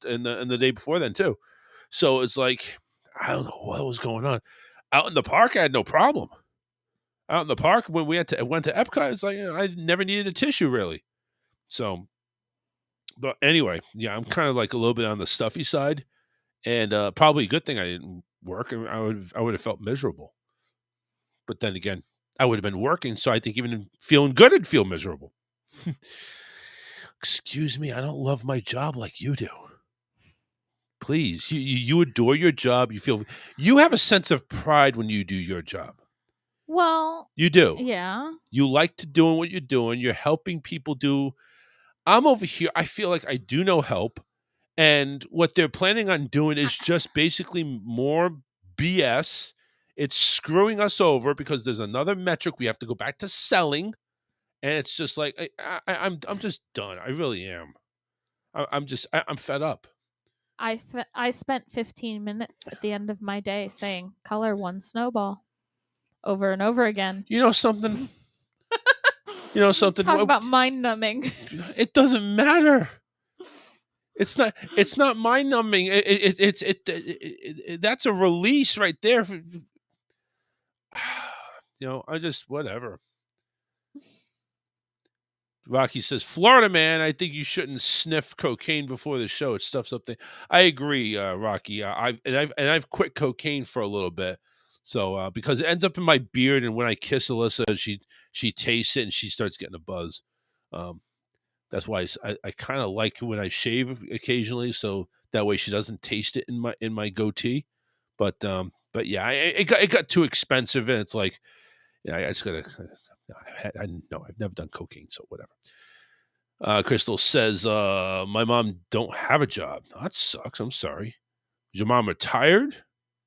and the day before then too. So it's like, I don't know what was going on. Out in the park, I had no problem. Out in the park, when we went to Epcot, it's like I never needed a tissue really. So But anyway, yeah, I'm kind of like a little bit on the stuffy side, and probably a good thing I didn't work, and I would have felt miserable. But then again, I would have been working, so I think even feeling good, I'd feel miserable. Excuse me, I don't love my job like you do. Please, you adore your job. You have a sense of pride when you do your job. Well, You do. yeah. You like to doing what you're doing. You're helping people do. I'm over here. I feel like I do no help. And what they're planning on doing is just basically more BS. It's screwing us over because there's another metric we have to go back to selling. And it's just like, I'm just done. I really am. I'm fed up. I spent 15 minutes at the end of my day saying color one snowball over and over again. You know something? You know something? Talk about mind numbing. It doesn't matter. It's not mind numbing. That's a release right there. I just whatever. Rocky says, Florida man, I think you shouldn't sniff cocaine before the show. It stuffs up the. I agree, Rocky. I've quit cocaine for a little bit, so because it ends up in my beard, and when I kiss Alyssa, she tastes it and she starts getting a buzz. That's why I kind of like when I shave occasionally, so that way she doesn't taste it in my goatee. But yeah, it got too expensive, and it's like, yeah, I just gotta. No, I've never done cocaine, so whatever. Crystal says, my mom don't have a job. That sucks. I'm sorry. Is your mom retired?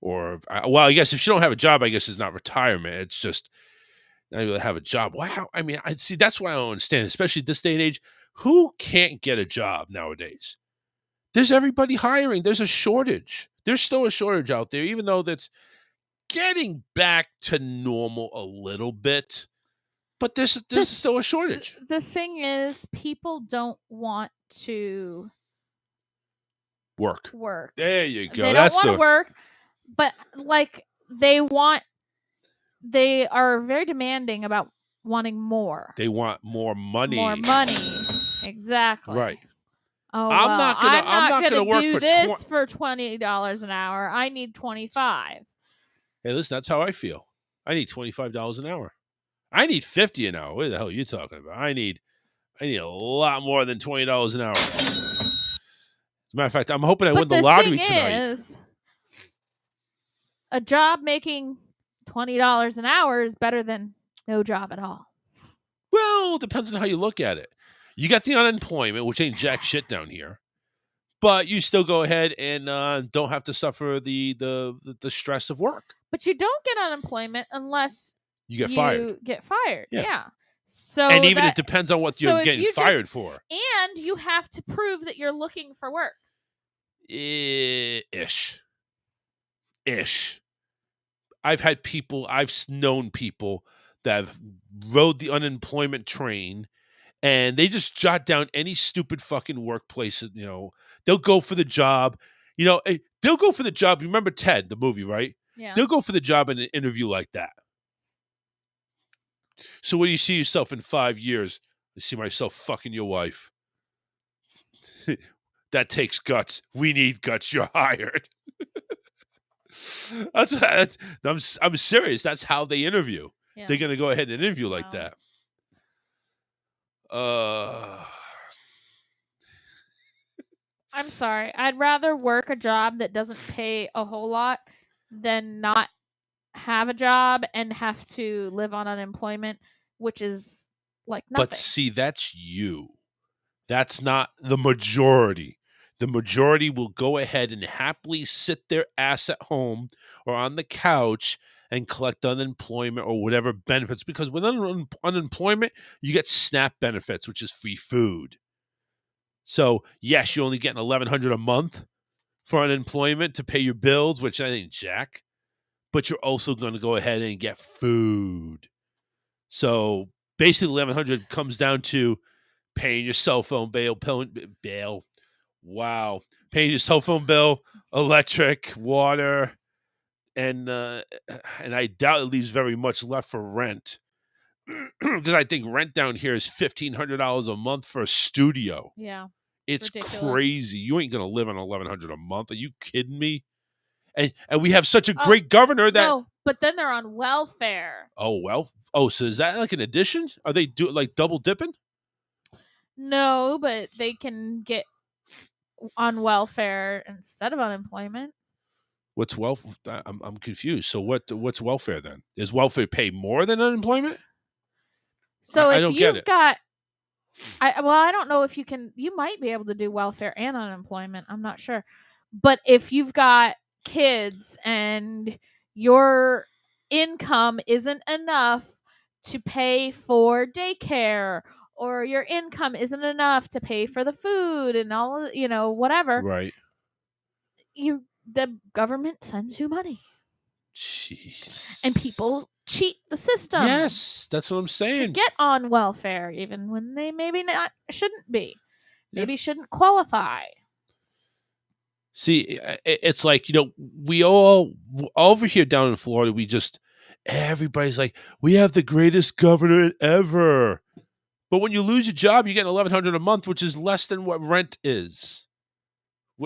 Well, I guess if she don't have a job, I guess it's not retirement. It's just not able to have a job. Wow. I mean, I see. That's why I don't understand, especially this day and age. Who can't get a job nowadays? There's everybody hiring. There's a shortage. There's still a shortage out there, even though that's getting back to normal a little bit. But there's still a shortage. The thing is, people don't want to work. There you go. They don't want to work, but like they are very demanding about wanting more. They want more money. More money. Exactly. Right. Oh, I'm not gonna work do for this for $20 an hour. I need $25. Hey, listen, that's how I feel. I need $25 an hour. I need $50 an hour. What the hell are you talking about? I need a lot more than $20 an hour. As a matter of fact, I'm hoping I win the lottery tonight. Is, a job making $20 an hour is better than no job at all. Well, depends on how you look at it. You got the unemployment, which ain't jack shit down here, but you still go ahead and don't have to suffer the stress of work. But you don't get unemployment unless you get fired. Yeah. So and even it depends on what you're getting fired for. And you have to prove that you're looking for work. Ish. I've known people that have rode the unemployment train, and they just jot down any stupid fucking workplace. They'll go for the job. They'll go for the job. You remember Ted, the movie, right? Yeah. They'll go for the job in an interview like that. So where do you see yourself in 5 years? I see myself fucking your wife. That takes guts. We need guts. You're hired. I'm serious. That's how they interview. Yeah. They're gonna go ahead and interview like that. I'm sorry. I'd rather work a job that doesn't pay a whole lot than not have a job and have to live on unemployment, which is like nothing. But see, that's you. That's not the majority. The majority will go ahead and happily sit their ass at home or on the couch and collect unemployment or whatever benefits. Because with unemployment, you get SNAP benefits, which is free food. So, yes, you're only getting $1,100 a month for unemployment to pay your bills, which I ain't jack. But you're also going to go ahead and get food. So, basically, $1,100 comes down to paying your cell phone bill. Wow. Paying your cell phone bill, electric, water, and I doubt it leaves very much left for rent. Because I think rent down here is $1,500 a month for a studio. Yeah. It's ridiculous. crazy. You ain't gonna live on $1,100 a month. Are you kidding me? And we have such a great governor that. No, but then they're on welfare. Oh well. Oh, so is that like an addition? Are they like double dipping? No, but they can get on welfare instead of unemployment. What's I'm confused. So what's welfare then? Is welfare pay more than unemployment? So I if don't get you've it. got, I don't know if you can. You might be able to do welfare and unemployment. I'm not sure, but if you've got kids and your income isn't enough to pay for daycare, or your income isn't enough to pay for the food and all, whatever, Right. the government sends you money. Jeez. And people cheat the system. Yes, that's what I'm To saying. get on welfare, even when they maybe not shouldn't be, maybe shouldn't qualify. See, it's like, we all over here down in Florida, everybody's like, we have the greatest governor ever. But when you lose your job, you get $1,100 a month, which is less than what rent is.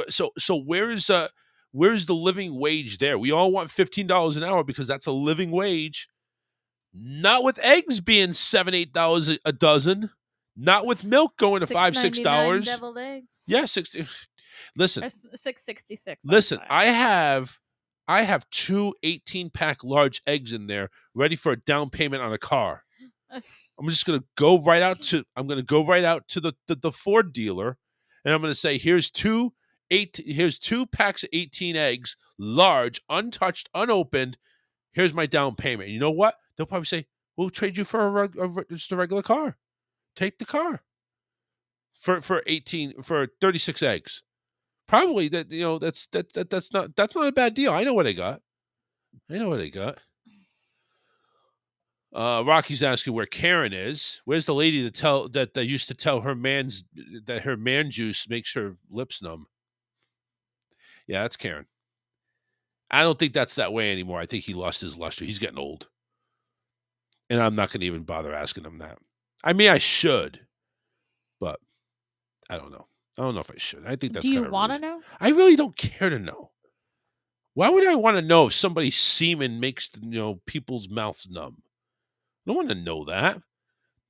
So where's the living wage there? We all want $15 an hour because that's a living wage. Not with eggs being $7-8 a dozen. Not with milk going to $5-6. Deviled eggs. Yeah, 60. Listen, $6.66. Listen, I have 2 18-pack large eggs in there ready for a down payment on a car. I'm just gonna go right out to the Ford dealer, and I'm gonna say, here's two packs of 18 eggs, large, untouched, unopened. Here's my down payment. And you know what? They'll probably say, we'll trade you for just a regular car. Take the car for 36 eggs. Probably that's not a bad deal. I know what I got. Rocky's asking where Karen is. Where's the lady that used to tell her that her man juice makes her lips numb? Yeah, that's Karen. I don't think that's that way anymore. I think he lost his luster. He's getting old. And I'm not going to even bother asking him that. I mean, I should, but I don't know. I don't know if I should. I think that's Do kind you of want to rude. know? I really don't care to know. Why would I want to know if somebody's semen makes people's mouths numb? I don't want to know that.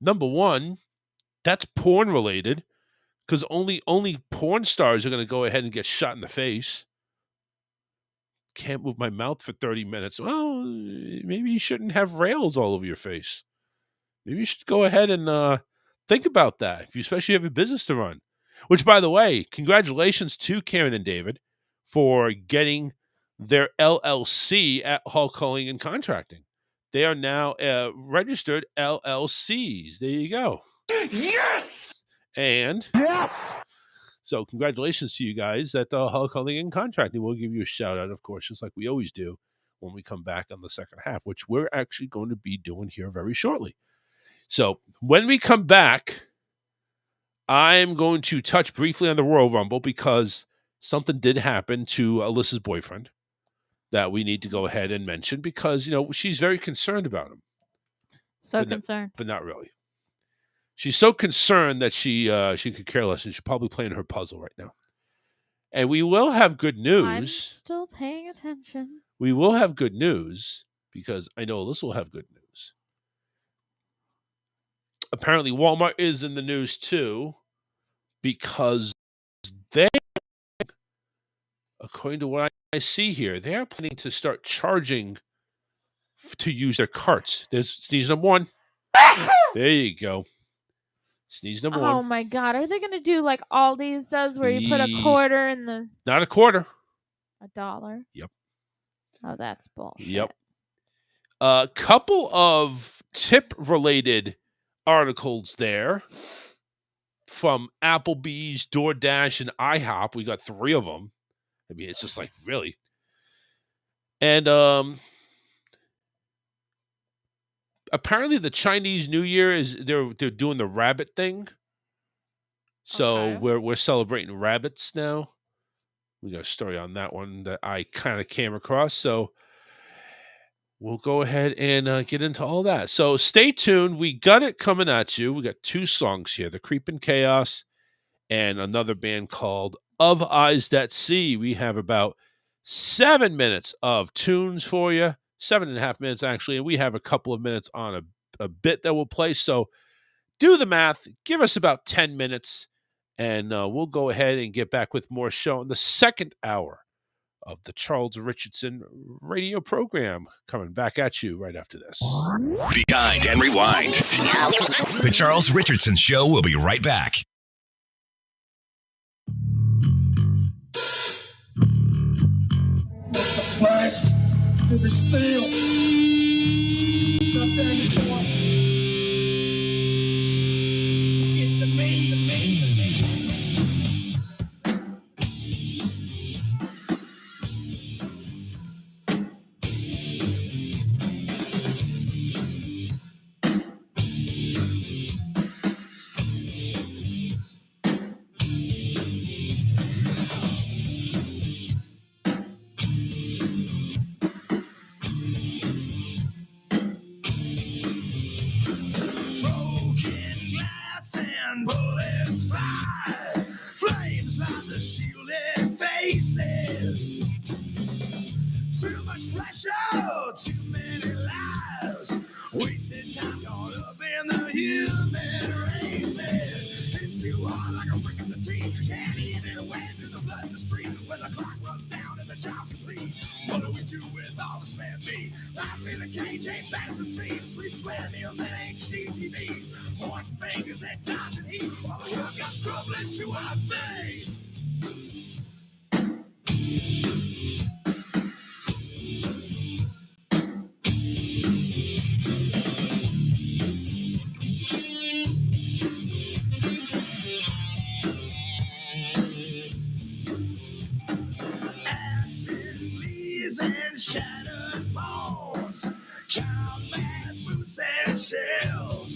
Number one, that's porn related, because only porn stars are going to go ahead and get shot in the face. Can't move my mouth for 30 minutes. Well, maybe you shouldn't have rails all over your face. Maybe you should go ahead and think about that, especially if you have a business to run. Which, by the way, congratulations to Karen and David for getting their LLC at Hall Calling and Contracting. They are now registered LLCs. There you go. Yes! And so congratulations to you guys at Hall Calling and Contracting. We'll give you a shout out, of course, just like we always do when we come back on the second half, which we're actually going to be doing here very shortly. So when we come back, I'm going to touch briefly on the Royal Rumble because something did happen to Alyssa's boyfriend that we need to go ahead and mention because, she's very concerned about him. So concerned. But not really. She's so concerned that she could care less, and she's probably playing her puzzle right now. And we will have good news. I'm still paying attention. We will have good news because I know Alyssa will have good news. Apparently, Walmart is in the news too because they, according to what I see here, they are planning to start charging to use their carts. There's sneeze number one. There you go. Sneeze number one. Oh my God. Are they going to do like Aldi's does where you put a quarter in the... Not a quarter. $1? Yep. Oh, that's bullshit. Yep. A couple of tip-related articles there from Applebee's, DoorDash, and IHOP. We got 3 of them. I mean, it's just like, really. And apparently the Chinese New Year is they're doing the rabbit thing. So we're celebrating rabbits now. We got a story on that one that I kind of came across. So we'll go ahead and get into all that. So stay tuned. We got it coming at you. We got 2 songs here, The Creepin' Chaos and another band called Of Eyes That See. We have about 7 minutes of tunes for you, 7.5 minutes actually, and we have a couple of minutes on a bit that we'll play. So do the math, give us about 10 minutes, and we'll go ahead and get back with more show in the second hour of the Charles Richardson radio program, coming back at you right after this. Behind and rewind. The Charles Richardson Show will be right back. Flash to the steel. Not there anymore. Get the main. Bullets fly, flames like the shielded faces. Too much pressure, too many lives. Wasted time caught up in the human races. It's too hard like a brick in the teeth. Can't even wade through the blood in the street. When the clock runs down and the job's complete. What do we do with all this man meat? Life in a cage ain't bad as it seems. 3 square meals and HDTVs. Point fingers and times and heat. While the world comes crumbling to our face. And shattered bones, combat boots and shells.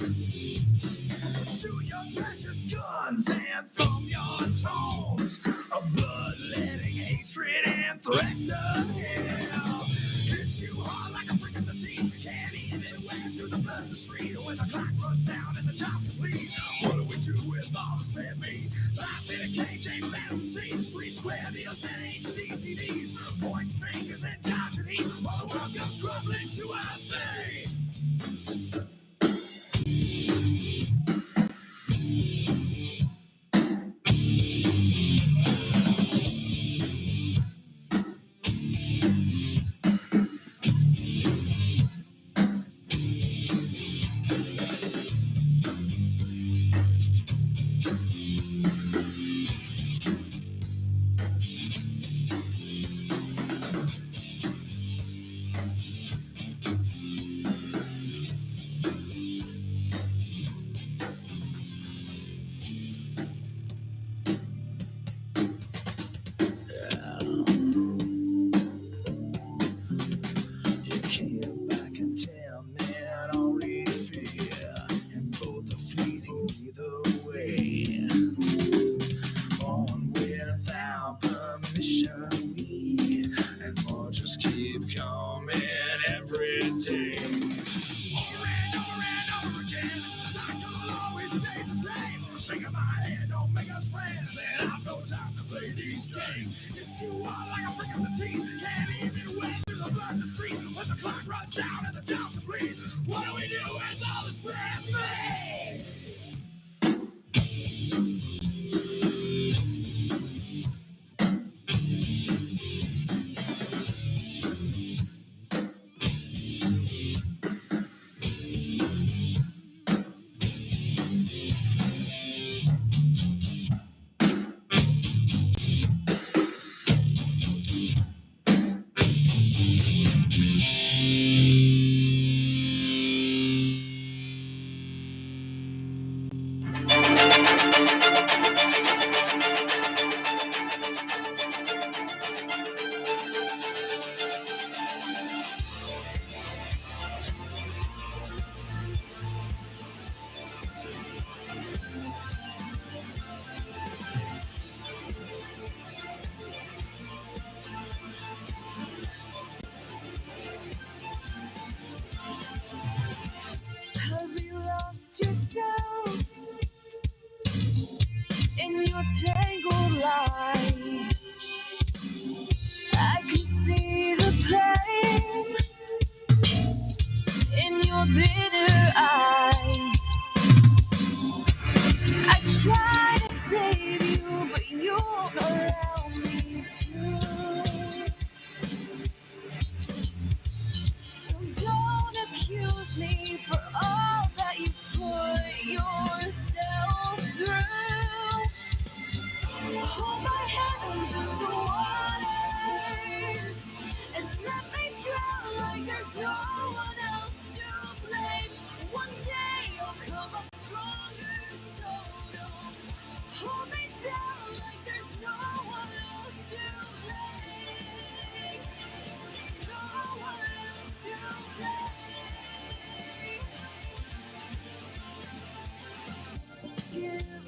Shoot your precious guns and thumb your tones. A bloodletting hatred and threats of hell. Hits you hard like a brick in the teeth. Can't even wade through the blood in the street. When the clock runs down and the job's complete. What do we do with all this man meat? Life in a cage ain't bad as it seems. 3 square deals and HDTVs. Point fingers and times and heat. While the world comes crumbling to our face. Singing my head don't make us friends, and I've no time to play these games. It's you all like a brick in the teeth. Can't even wade through the blood in the street. When the clock runs down and the job's complete. What do we do with all this red thing?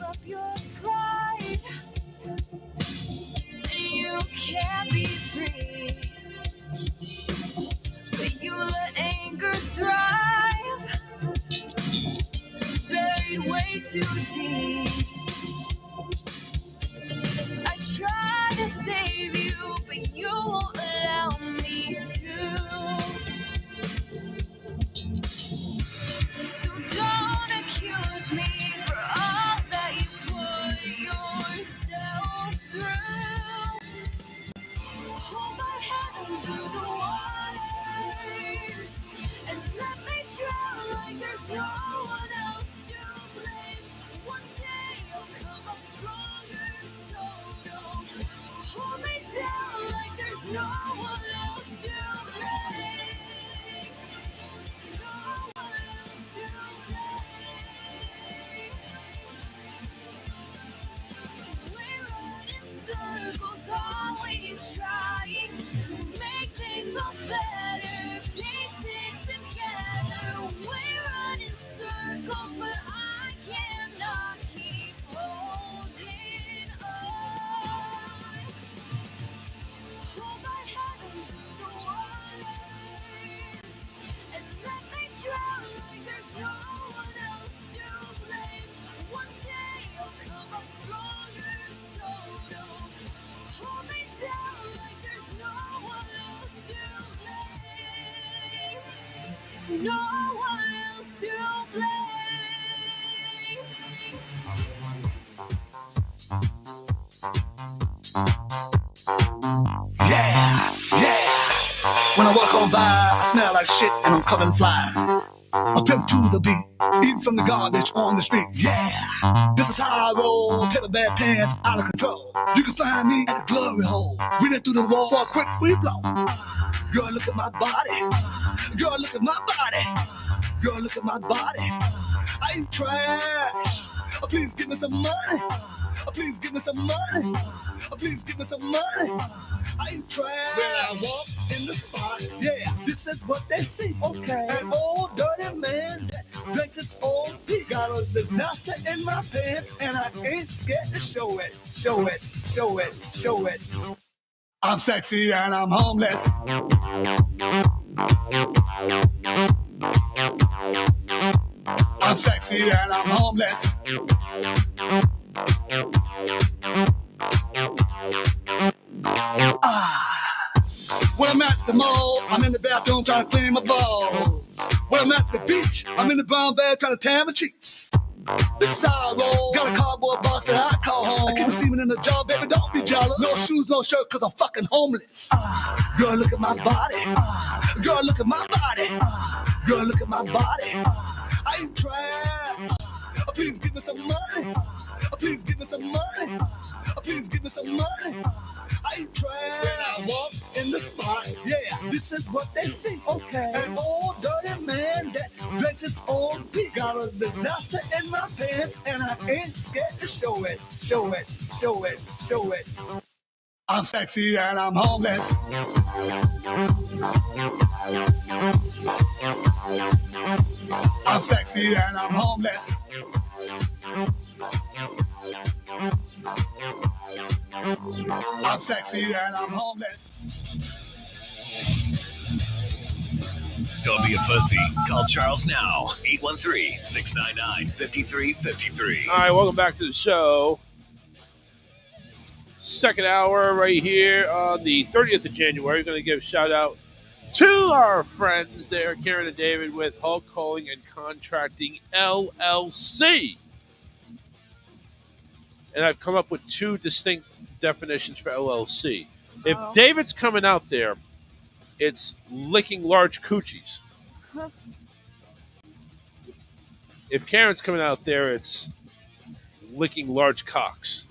up your pride. You can't be free, but you let anger thrive, buried way too deep. I try to save you, but you won't allow me to. So don't accuse me for all that you put yourself through. Hold my hand through the waters and let me drown like there's no one else to blame. One day you'll come up stronger, so don't hold me down like there's no one else to blame. No one else to blame. We run in circles, always trying to make things all better, piece it together. We run in circles, but I cannot keep holding on. Hold my hand through the waters and let me drown like there's no one else to blame. One day you'll come up stronger, so don't hold me down like there's no one else to blame. No one else to blame. Yeah, yeah. When I walk on by, I smell like shit and I'm coming fly. I pimp to the beat, eating from the garbage on the street. Yeah, this is how I roll. Paper bag pants out of control. You can find me at the glory hole. Reading through the wall for a quick free blow. Girl, look at my body. Girl, look at my body. Girl, look at my body. I ain't trash. Please give me some money. Please give me some money. Please give me some money. I ain't trash. When I walk in the spot, yeah, this is what they see. Okay, an old dirty man that drinks his own pee. Got a disaster in my pants, and I ain't scared to show it. Show it, show it, show it. I'm sexy and I'm homeless. I'm sexy and I'm homeless. When I'm at the mall, I'm in the bathroom trying to clean my balls. When I'm at the beach, I'm in the brown bag trying to tan my cheeks. This is how I roll. Got a cardboard box that I call home. I keep semen in the jar, baby, don't be jealous. No shoes, no shirt, cause I'm fucking homeless. Girl, look at my body. Girl, look at my body. Girl, look at my body. I ain't trash. Please give me some money. Please give me some money. Please give me some money. I ain't trash. When I walk in the spot, yeah, this is what they see. Okay, an old dirty man that drinks his own pee. Got a disaster in my pants, and I ain't scared to show it. Show it, show it, show it. I'm sexy and I'm homeless. I'm sexy and I'm homeless. I'm sexy and I'm homeless. Don't be a pussy. Call Charles now. 813-699-5353. All right, welcome back to the show. Second hour right here on the 30th of January. We're going to give a shout out to our friends there, Karen and David with Hulk Hauling and Contracting LLC. And I've come up with two distinct definitions for LLC. If David's coming out there, it's licking large coochies. Huh. If Karen's coming out there, it's licking large cocks.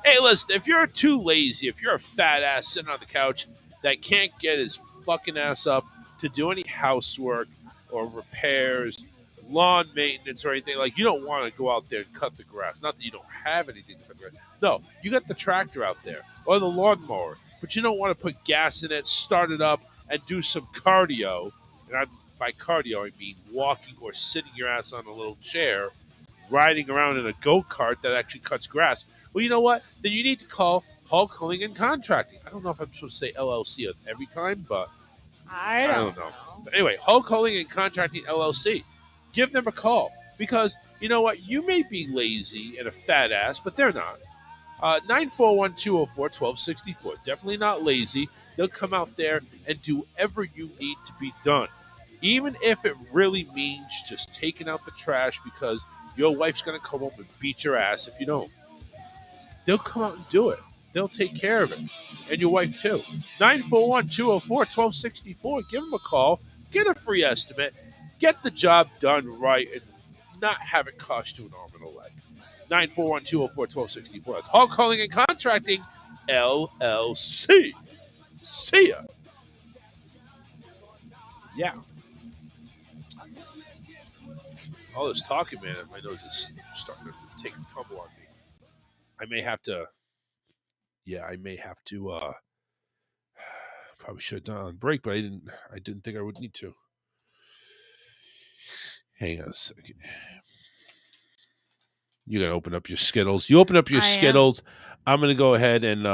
Hey, listen, if you're too lazy, if you're a fat ass sitting on the couch that can't get his fucking ass up to do any housework or repairs, lawn maintenance or anything, like you don't want to go out there and cut the grass. Not that you don't have anything to cut the grass. No, you got the tractor out there or the lawnmower, but you don't want to put gas in it, start it up, and do some cardio And by cardio, I mean walking or sitting your ass on a little chair, riding around in a go-kart that actually cuts grass. Well, you know what? Then you need to call Hulk Holding and Contracting. I don't know if I'm supposed to say LLC every time, but I don't know. But anyway, Hulk Holding and Contracting LLC. Give them a call because you know what? You may be lazy and a fat ass, but they're not. 941-204-1264. Definitely not lazy. They'll come out there and do whatever you need to be done. Even if it really means just taking out the trash because your wife's going to come home and beat your ass if you don't. They'll come out and do it. They'll take care of it. And your wife too. 941-204-1264. Give them a call. Get a free estimate. Get the job done right and not have it cost you an arm and a leg. 941-204-1264. That's Hulk Calling and Contracting, LLC. See ya. Yeah. All this talking, man, my nose is starting to take a tumble on me. I may have to probably should have done it on break, but I didn't think I would need to. Hang on a second. You gotta open up your Skittles. You open up your Skittles. I'm gonna go ahead and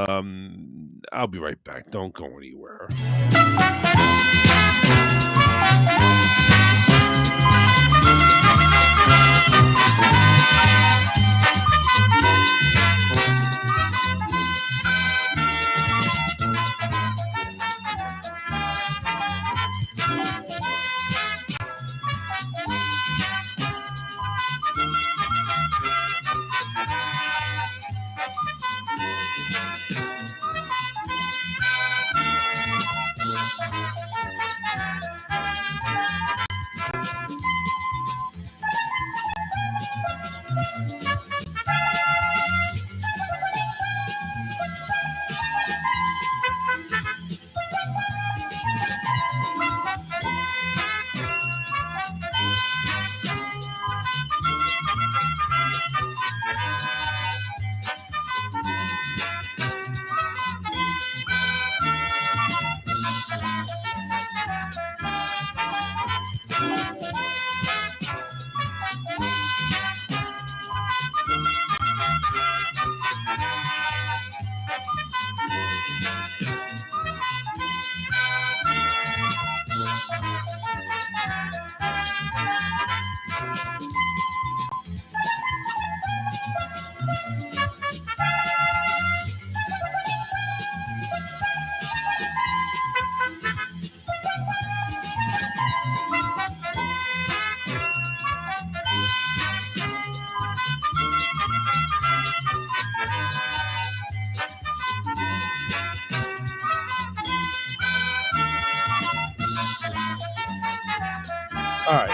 I'll be right back. Don't go anywhere. All right.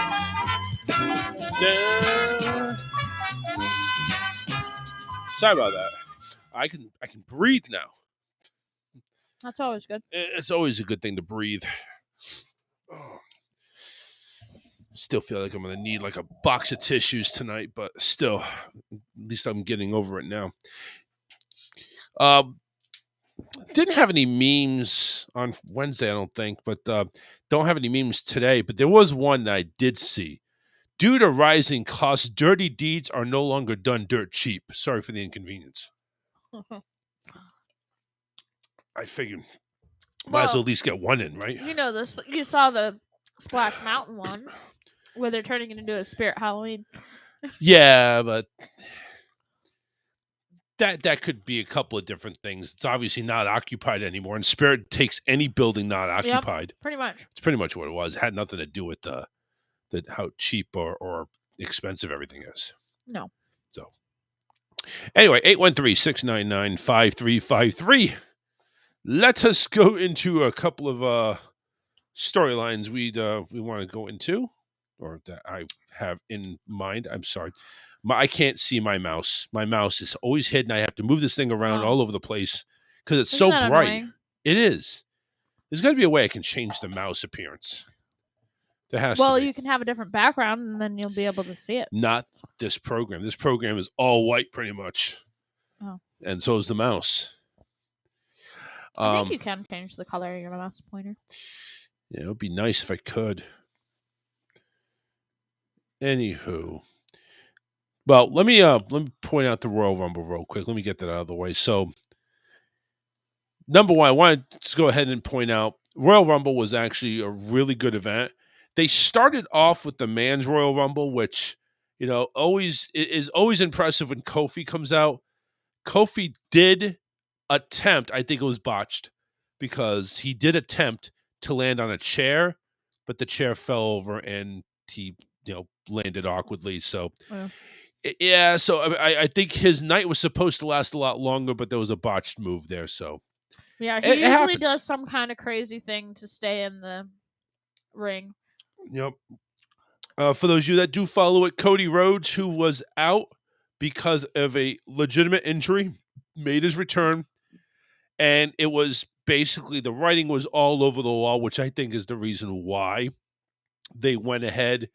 Sorry about that. I can breathe now. That's always good. It's always a good thing to breathe. Oh. Still feel like I'm going to need like a box of tissues tonight, but still, at least I'm getting over it now. Didn't have any memes on Wednesday, I don't think, but don't have any memes today. But there was one that I did see. Due to rising costs, dirty deeds are no longer done dirt cheap. Sorry for the inconvenience. I figured might as well at least get one in, right? You know this. You saw the Splash Mountain one where they're turning it into a Spirit Halloween. Yeah, but that could be a couple of different things. It's obviously not occupied anymore, and Spirit takes any building not occupied. Yep, pretty much. It's pretty much what it was. It had nothing to do with how cheap or expensive everything is. No. So anyway, 813-699-5353. Let us go into a couple of storylines we want to go into, or that I have in mind. I'm sorry. I can't see my mouse. My mouse is always hidden. I have to move this thing around all over the place because it's so bright. Annoying? It is. There's got to be a way I can change the mouse appearance. There has to be. You can have a different background, and then you'll be able to see it. Not this program. This program is all white, pretty much. Oh. And so is the mouse. I think you can change the color of your mouse pointer. Yeah, it would be nice if I could. Anywho, well, let me point out the Royal Rumble real quick. Let me get that out of the way. So, number one, I want to go ahead and point out Royal Rumble was actually a really good event. They started off with the Men's Royal Rumble, which always is always impressive when Kofi comes out. Kofi did attempt, I think it was botched, because he did attempt to land on a chair, but the chair fell over and he landed awkwardly. So yeah, so I think his night was supposed to last a lot longer, but there was a botched move there. So Yeah, it he usually happens. does some kind of crazy thing to stay in the ring. Yep. For those of you that do follow it, Cody Rhodes, who was out because of a legitimate injury, made his return. And it was basically the writing was all over the wall, which I think is the reason why they went ahead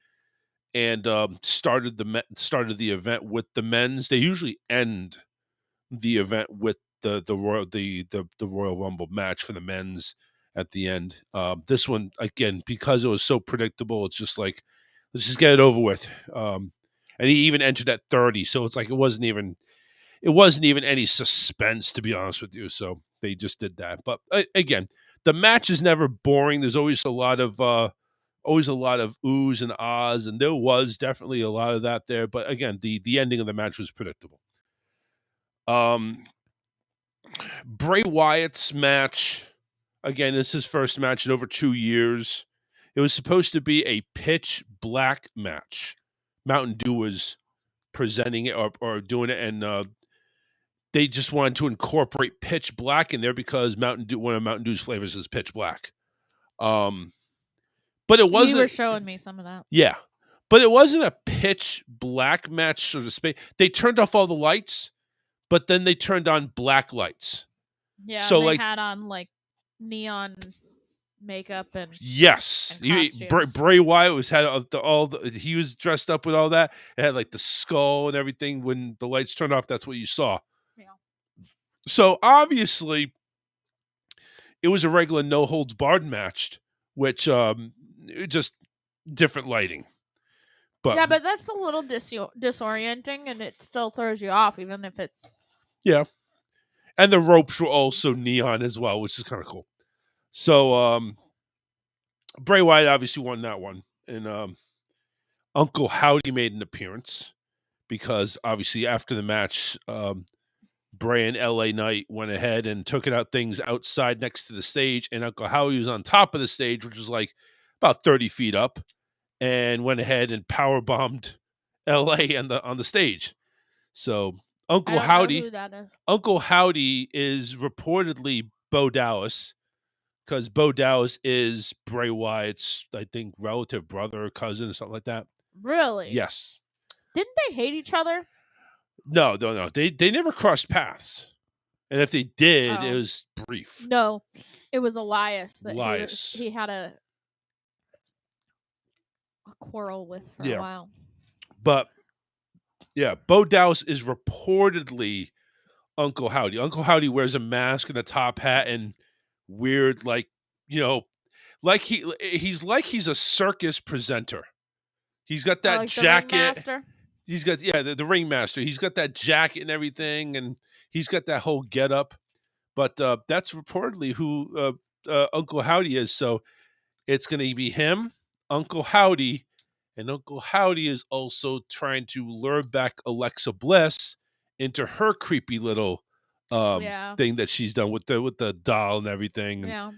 and started the event with the men's. They usually end the event with the Royal Rumble match for the men's at the end. This one, again, because it was so predictable, it's just like, let's just get it over with. And he even entered at 30, so it's like it wasn't even any suspense, to be honest with you. So they just did that. But again, the match is never boring. There's always a lot of oohs and ahs, and there was definitely a lot of that there. But again, the ending of the match was predictable. Bray Wyatt's match, again, this is his first match in over 2 years. It was supposed to be a pitch black match. Mountain Dew was presenting it or doing it, and they just wanted to incorporate pitch black in there because Mountain Dew, one of Mountain Dew's flavors is pitch black. But it wasn't. You were showing me some of that. Yeah, but it wasn't a pitch black match, so to speak. They turned off all the lights, but then they turned on black lights. Yeah, so they like had on like neon makeup and yes, Bray Wyatt he was dressed up with all that. It had like the skull and everything. When the lights turned off, that's what you saw. Yeah. So obviously, it was a regular no holds barred match, which just different lighting. But yeah, but that's a little disorienting, and it still throws you off, even if it's yeah. And the ropes were also neon as well, which is kind of cool. So Bray Wyatt obviously won that one, and Uncle Howdy made an appearance because obviously after the match, Bray and LA Knight went ahead and took it out things outside next to the stage, and Uncle Howdy was on top of the stage, which was like about 30 feet up, and went ahead and power bombed LA on the stage. So Uncle Howdy is reportedly Bo Dallas, because Bo Dallas is Bray Wyatt's, I think, relative brother or cousin or something like that. Really? Yes. Didn't they hate each other? No. They never crossed paths. And if they did, it was brief. No, it was Elias that Elias. he had a quarrel with for a while. But yeah, Bo Dallas is reportedly Uncle Howdy. Uncle Howdy wears a mask and a top hat and weird, like he's a circus presenter. He's got that like jacket. The ringmaster? He's got the ringmaster. He's got that jacket and everything, and he's got that whole getup. But that's reportedly who Uncle Howdy is. So it's going to be him, Uncle Howdy, and Uncle Howdy is also trying to lure back Alexa Bliss into her creepy little thing that she's done with the doll and everything. Yeah.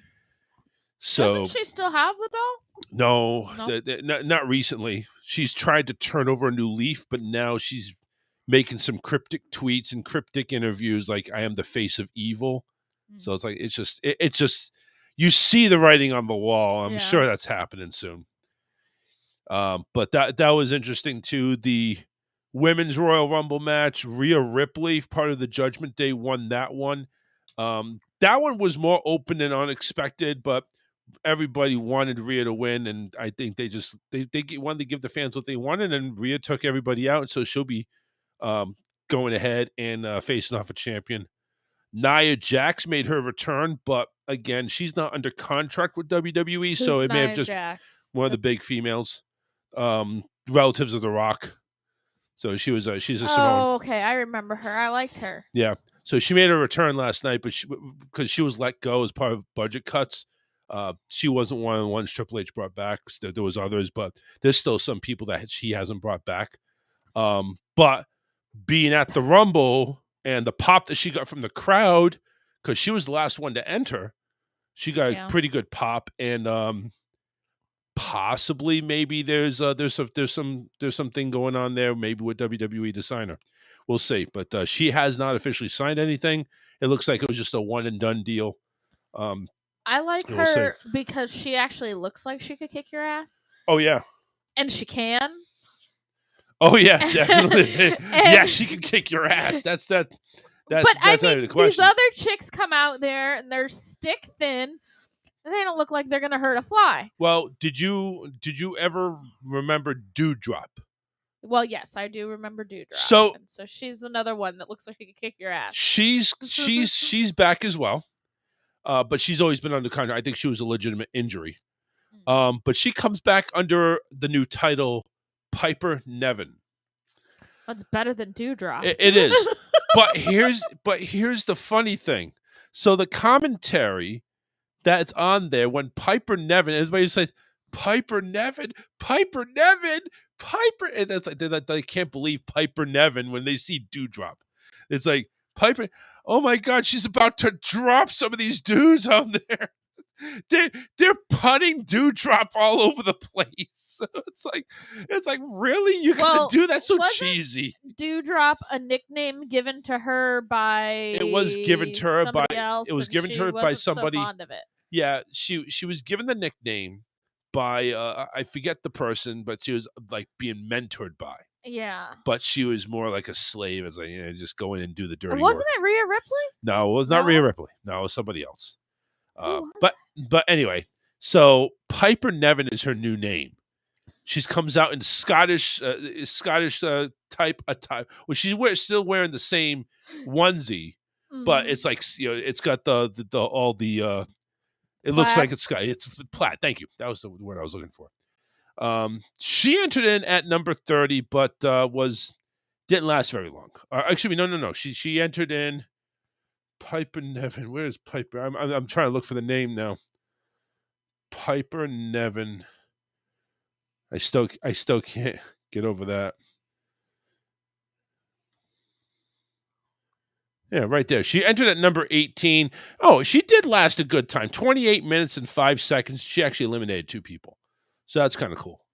So doesn't she still have the doll? No, not recently. She's tried to turn over a new leaf, but now she's making some cryptic tweets and cryptic interviews like I am the face of evil. So it's like it's just you see the writing on the wall. I'm sure that's happening soon. But that was interesting too. The Women's Royal Rumble match, Rhea Ripley, part of the Judgment Day, won that one. That one was more open and unexpected, but everybody wanted Rhea to win, and I think they wanted to give the fans what they wanted, and Rhea took everybody out, so she'll be going ahead and facing off a champion. Nia Jax made her return, but again, she's not under contract with WWE, Who's so it may have Nia just Jax? one of the big females, relatives of The Rock. So she's a Samoan. Oh, okay. I remember her. I liked her. Yeah. So she made a return last night, but because she was let go as part of budget cuts, she wasn't one of the ones Triple H brought back. There was others, but there's still some people that she hasn't brought back. But being at the Rumble and the pop that she got from the crowd, because she was the last one to enter, she got a pretty good pop, and possibly maybe there's something going on there, maybe with WWE to sign her. We'll see, but she has not officially signed anything. It looks like it was just a one and done deal. I like we'll see. her because she actually looks like she could kick your ass, Oh yeah. and she can. Oh yeah, definitely. Yeah, she can kick your ass. That's not even the question. These other chicks come out there and they're stick thin, and they don't look like they're gonna hurt a fly. Well, did you ever remember Dewdrop? Well, yes, I do remember Dewdrop. So she's another one that looks like she could kick your ass. She's back as well, but she's always been under contract. I think she was a legitimate injury, but she comes back under the new title, Piper Niven. That's better than Dewdrop. It is, but here's the funny thing. So the commentary that's on there when Piper Niven, everybody says Piper Niven, and that's like they can't believe Piper Niven when they see Dewdrop. It's like Piper. Oh my God, she's about to drop some of these dudes on there. They're putting Dewdrop all over the place. It's like really you gonna do that? So cheesy. Dewdrop a nickname given to her by It was given to her by else, it was and given to she her by wasn't so somebody. fond of it. Yeah, she was given the nickname by I forget the person, but she was like being mentored by. Yeah. But she was more like a slave. It's like, just go in and do the dirty Wasn't work. it Rhea Ripley? No, it was not Rhea Ripley. No, it was somebody else. But anyway, so Piper Niven is her new name. She comes out in Scottish type attire. Well, she's still wearing the same onesie, but it's like it's got the it looks Plaid. like it's plaid. Thank you. That was the word I was looking for. She entered in at number 30, but didn't last very long. Actually, no. She entered in. Piper Niven. Where's Piper? I'm trying to look for the name now. Piper Niven. I still can't get over that. Yeah, right there. She entered at number 18. Oh, she did last a good time. 28 minutes and 5 seconds. She actually eliminated 2 people. So that's kind of cool.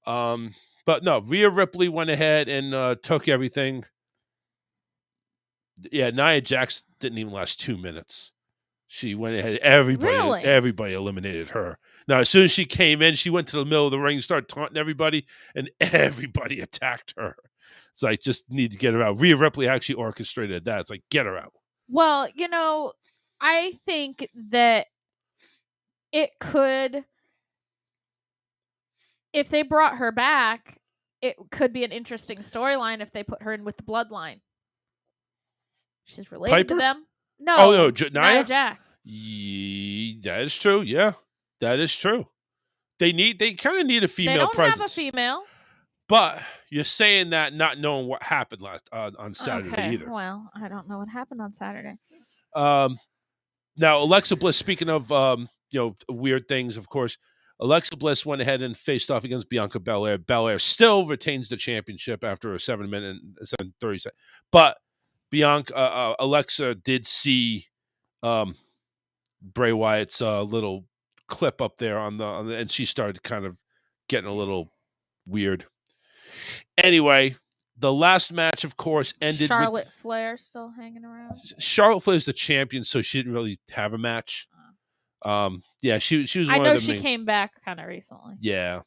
But no, Rhea Ripley went ahead and took everything. Yeah, Nia Jax didn't even last 2 minutes. She went ahead. Everybody eliminated her. Now, as soon as she came in, she went to the middle of the ring, started taunting everybody, and everybody attacked her. It's like, just need to get her out. Rhea Ripley actually orchestrated that. It's like, get her out. Well, I think that it could, if they brought her back, it could be an interesting storyline if they put her in with the Bloodline. She's related to them. No. Oh, no. Nia Jax. That is true. Yeah, that is true. They kind of need a female presence. They don't have a female. But you're saying that not knowing what happened last on Saturday either. Well, I don't know what happened on Saturday. Now, Alexa Bliss, speaking of weird things, of course, Alexa Bliss went ahead and faced off against Bianca Belair. Belair still retains the championship after a 7-minute and 7:30 second. But Alexa did see Bray Wyatt's little clip up there on the and she started kind of getting a little weird. Anyway, the last match, of course, ended Charlotte Flair still hanging around. Charlotte Flair's the champion, so she didn't really have a match. Yeah, she was. I one know of the she main, came back kind of recently. Yeah,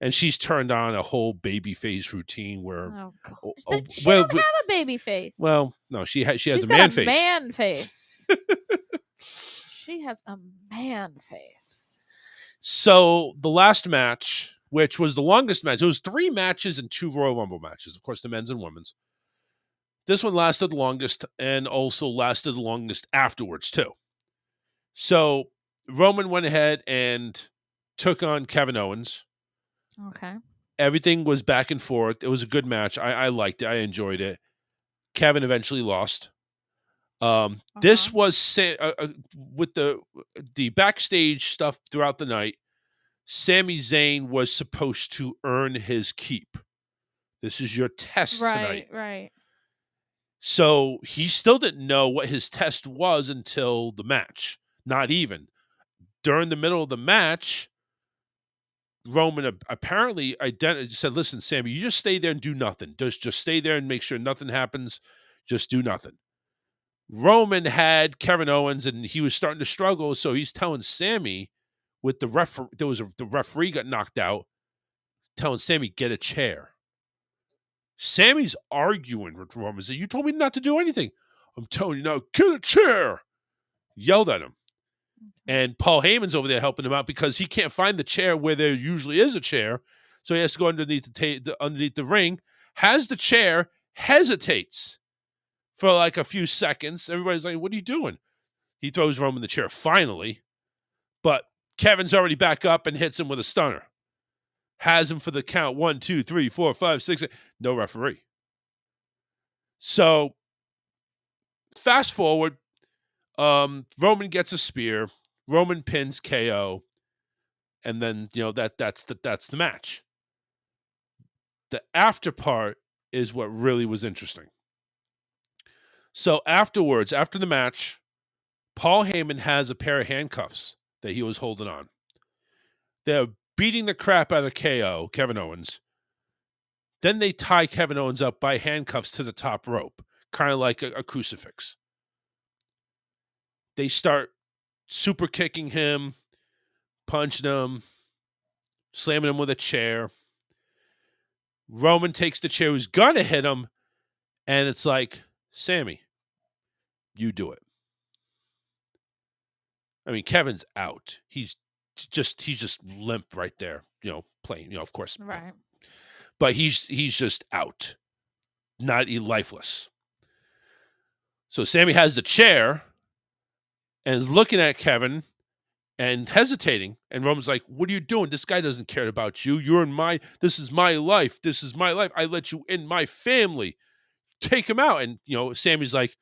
and she's turned on a whole babyface routine where. Oh God! She don't have a baby face. Well, no, she has She's a got man face. Man face. She has a man face. So the last match, which was the longest match, it was 3 matches and 2 Royal Rumble matches, of course, the men's and women's. This one lasted the longest and also lasted the longest afterwards, too. So Roman went ahead and took on Kevin Owens. Okay. Everything was back and forth. It was a good match. I liked it. I enjoyed it. Kevin eventually lost. This was with the backstage stuff throughout the night. Sami Zayn was supposed to earn his keep. This is your test tonight. Right. So he still didn't know what his test was until the match. Not even. During the middle of the match, Roman apparently said, listen, Sami, you just stay there and do nothing. Just stay there and make sure nothing happens. Just do nothing. Roman had Kevin Owens, and he was starting to struggle, so he's telling Sami with the the referee got knocked out, telling Sami, get a chair. Sami's arguing with Roman. Said, you told me not to do anything. I'm telling you now, get a chair. Yelled at him. And Paul Heyman's over there helping him out because he can't find the chair where there usually is a chair. So he has to go underneath underneath the ring, has the chair, hesitates for like a few seconds. Everybody's like, what are you doing? He throws Roman the chair finally. But Kevin's already back up and hits him with a stunner. Has him for the count 1, 2, 3, 4, 5, 6. No referee. So fast forward, Roman gets a spear. Roman pins KO, and then that's the match. The after part is what really was interesting. So afterwards, after the match, Paul Heyman has a pair of handcuffs that he was holding on. They're beating the crap out of KO, Kevin Owens. Then they tie Kevin Owens up by handcuffs to the top rope, kind of like a crucifix. They start super kicking him, punching him, slamming him with a chair. Roman takes the chair, who's gonna hit him, and it's like, Sami, you do it. I mean, Kevin's out. He's just limp right there, playing, of course. Right. But he's just out. Not lifeless. So Sami has the chair and is looking at Kevin and hesitating. And Roman's like, what are you doing? This guy doesn't care about you. This is my life. This is my life. I let you in my family. Take him out. And, Sami's like,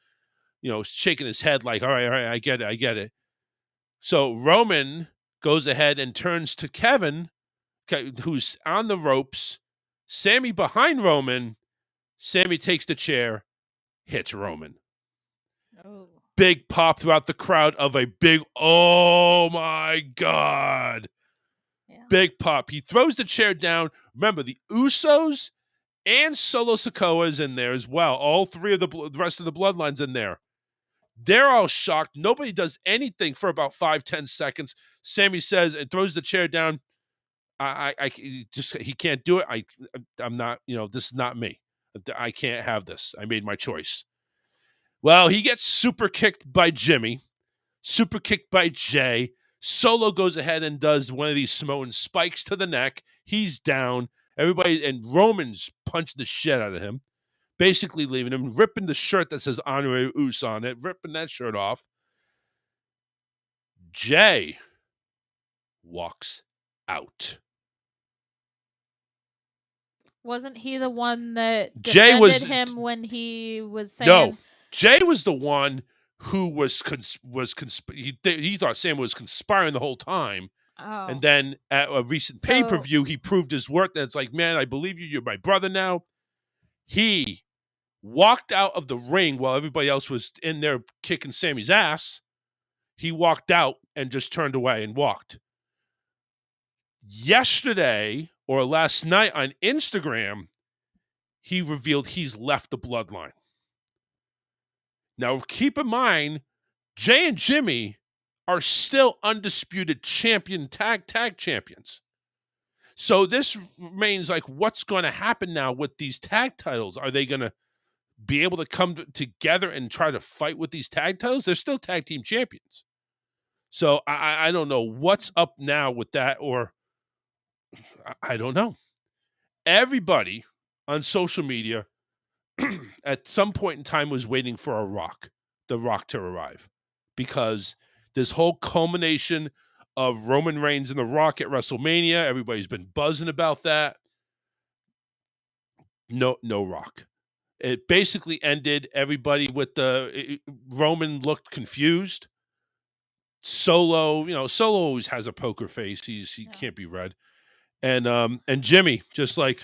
shaking his head like, all right, I get it. So Roman goes ahead and turns to Kevin, who's on the ropes. Sami behind Roman. Sami takes the chair, hits Roman. Oh. Big pop throughout the crowd of a big, oh my God. Yeah. Big pop. He throws the chair down. Remember, the Usos and Solo Sikoa is in there as well. All three of the rest of the bloodlines in there. They're all shocked. Nobody does anything for about 5-10 seconds. Sami says and throws the chair down. He can't do it. I'm not, this is not me. I can't have this. I made my choice. Well, he gets super kicked by Jimmy, super kicked by Jay. Solo goes ahead and does one of these Samoan spikes to the neck. He's down. Everybody, and Roman's punched the shit out of him, basically leaving him, ripping the shirt that says Honorary Us on it, ripping that shirt off. Jay walks out. Wasn't he the one that Jay defended him when he was saying? No, Jay was the one who he thought Sam was conspiring the whole time. Oh. And then at a recent pay-per-view, he proved his worth. And it's like, man, I believe you. You're my brother now. He walked out of the ring while everybody else was in there kicking Sami's ass. He walked out and just turned away and walked. Yesterday or last night on Instagram, he revealed he's left the bloodline. Now, keep in mind, Jay and Jimmy are still undisputed tag champions. So this remains like, what's going to happen now with these tag titles? Are they going to be able to come together and try to fight with these tag titles? They're still tag team champions. So I don't know what's up now with that, or I don't know. Everybody on social media at some point in time was waiting for The Rock to arrive, because This whole culmination of Roman Reigns and The Rock at WrestleMania, everybody's been buzzing about that. No Rock. It basically ended everybody with Roman looked confused. Solo always has a poker face. He can't be read. And Jimmy just like,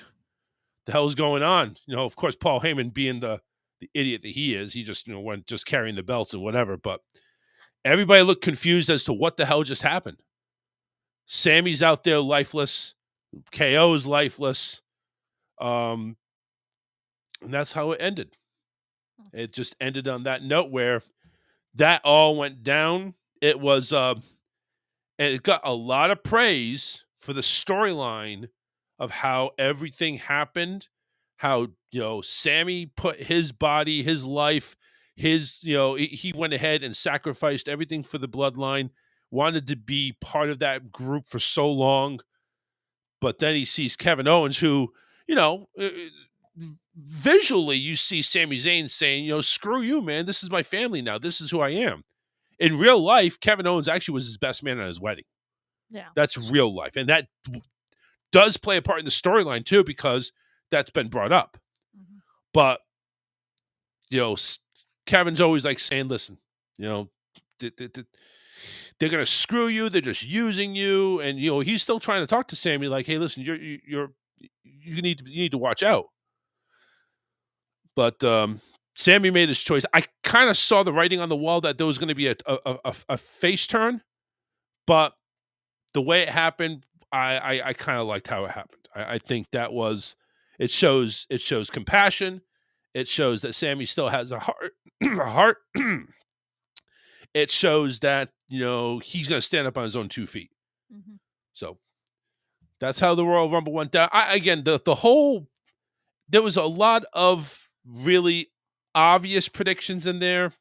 the hell's going on? Of course, Paul Heyman being the idiot that he is, he just went just carrying the belts and whatever. But everybody looked confused as to what the hell just happened. Sammy's out there lifeless. KO's lifeless. And that's how it ended. It just ended on that note where that all went down. It was, and it got a lot of praise for the storyline of how everything happened, how, Sammy put his body, his life, he went ahead and sacrificed everything for the bloodline, wanted to be part of that group for so long. But then he sees Kevin Owens, who, visually you see Sami Zayn saying, screw you, man. This is my family now. This is who I am. In real life, Kevin Owens actually was his best man at his wedding. Yeah. That's real life. And that does play a part in the storyline too, because that's been brought up. Mm-hmm. But, Kevin's always like saying, listen, they're going to screw you. They're just using you. And, he's still trying to talk to Sammy like, hey, listen, you need to watch out. But Sammy made his choice. I kind of saw the writing on the wall that there was going to be a face turn, but the way it happened, I kind of liked how it happened. I think that was, it shows compassion. It shows that Sammy still has a heart. It shows that, he's going to stand up on his own 2 feet. Mm-hmm. So that's how the Royal Rumble went down. There was a lot of really obvious predictions in there.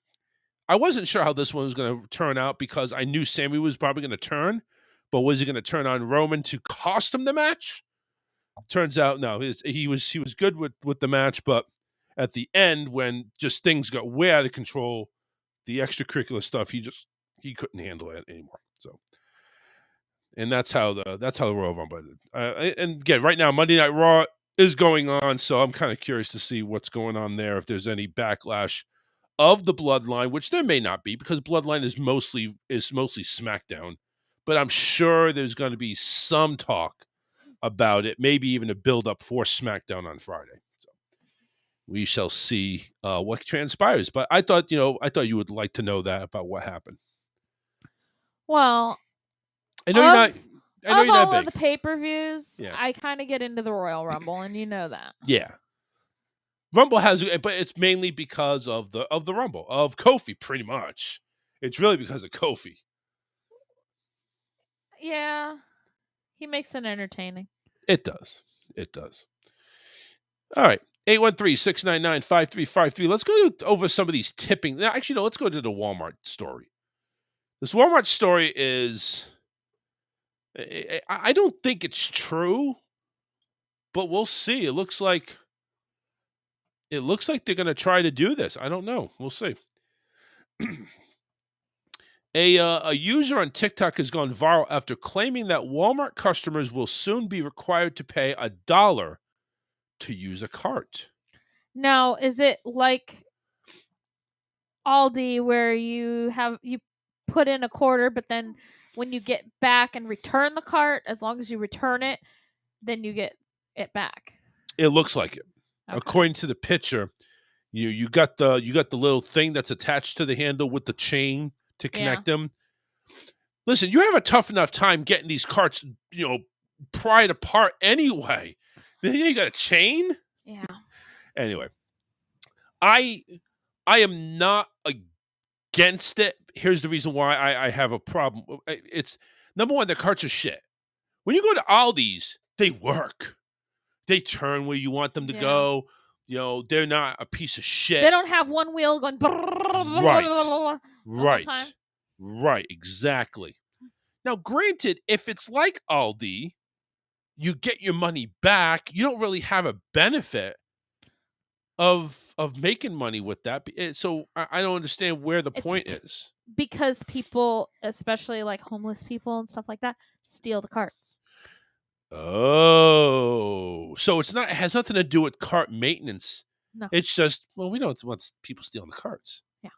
I wasn't sure how this one was going to turn out because I knew Sammy was probably going to turn, but was he going to turn on Roman to cost him the match? Turns out, no. He was good with the match, but at the end, when just things got way out of control, the extracurricular stuff, he couldn't handle it anymore. So, and that's how the Royal Rumble ended. And again, right now, Monday Night Raw is going on, so I'm kind of curious to see what's going on there, if there's any backlash of the Bloodline, which there may not be, because Bloodline is mostly SmackDown, but I'm sure there's going to be some talk about it, maybe even a build-up for SmackDown on Friday. So we shall see what transpires. But I thought you would like to know that about what happened. Well, I know you're not. I know of you're not all big. of the pay-per-views, Yeah. I kind of get into the Royal Rumble, and you know that. Yeah. Rumble has, but it's mainly because of the Rumble, of Kofi, pretty much. It's really because of Kofi. Yeah. He makes it entertaining. It does. All right. 813-699-5353. Let's go over some of these tipping. Actually, no, let's go to the Walmart story. This Walmart story is, I don't think it's true, but we'll see. It looks like they're going to try to do this. I don't know. We'll see. A user on TikTok has gone viral after claiming that Walmart customers will soon be required to pay $1 to use a cart. Now, is it like Aldi where you put in a quarter, but then when you get back and return the cart, as long as you return it, then you get it back? It looks like it. Okay. According to the picture, you got the little thing that's attached to the handle with the chain to connect them. Listen, you have a tough enough time getting these carts, pried apart anyway. Then you got a chain? Yeah. Anyway, I am not against it. Here's the reason why I have a problem. It's, number one, the carts are shit. When you go to Aldi's, they work. They turn where you want them to go. They're not a piece of shit. They don't have one wheel going. Right, exactly. Now, granted, if it's like Aldi, you get your money back. You don't really have a benefit. of making money with that. So I don't understand where the point is. Because people, especially like homeless people and stuff like that, steal the carts. Oh, so it has nothing to do with cart maintenance. No. It's just, well, we don't want people stealing the carts. Yeah.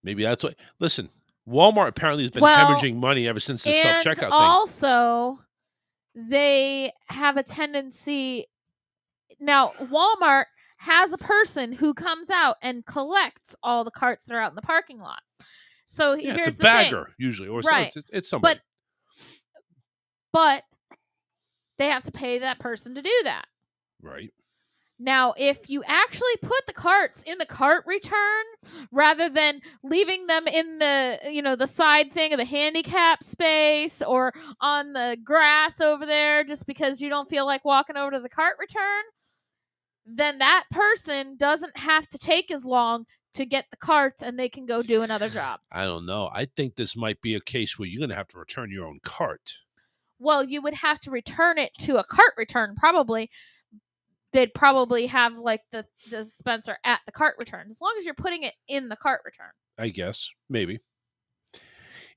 Maybe that's what. Listen, Walmart apparently has been hemorrhaging money ever since the self checkout thing. Also, they have a tendency. Now, Walmart has a person who comes out and collects all the carts that are out in the parking lot. So Yeah, here's it's a the bagger thing. usually, or right. it's somebody. But they have to pay that person to do that. Right. Now, if you actually put the carts in the cart return rather than leaving them in the side thing of the handicap space or on the grass over there just because you don't feel like walking over to the cart return, then that person doesn't have to take as long to get the carts and they can go do another job. I don't know. I think this might be a case where you're going to have to return your own cart. Well, you would have to return it to a cart return probably. They'd probably have like the dispenser at the cart return, as long as you're putting it in the cart return. I guess, maybe.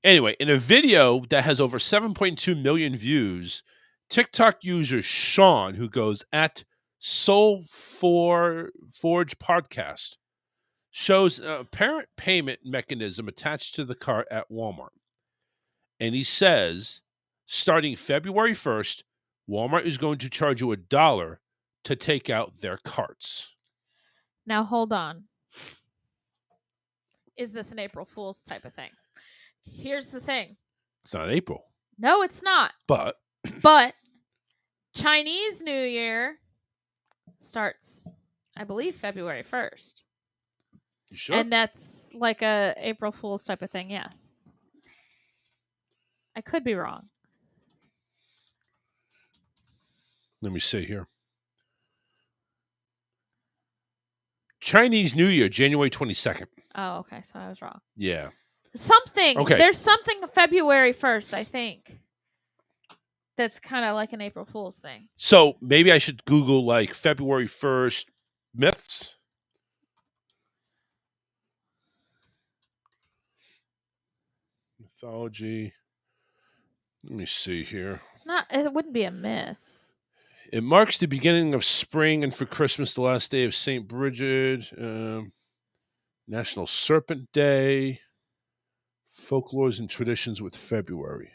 Anyway, in a video that has over 7.2 million views, TikTok user Sean, who goes at Soul Forge Podcast, shows an apparent payment mechanism attached to the cart at Walmart. And he says, starting February 1st, Walmart is going to charge you $1 to take out their carts. Now, hold on. Is this an April Fool's type of thing? Here's the thing. It's not April. No, it's not. But Chinese New Year starts, I believe, February 1st. You sure? And that's like a April Fool's type of thing, yes. I could be wrong. Let me see here. Chinese New Year, January 22nd. Oh, okay. So I was wrong. Yeah. Something. Okay. There's something February 1st, I think. That's kind of like an April Fool's thing. So maybe I should Google like February 1st myths. Mythology. Let me see here. It wouldn't be a myth. It marks the beginning of spring, and for Christmas, the last day of St. Bridget, National Serpent Day, folklores and traditions with February.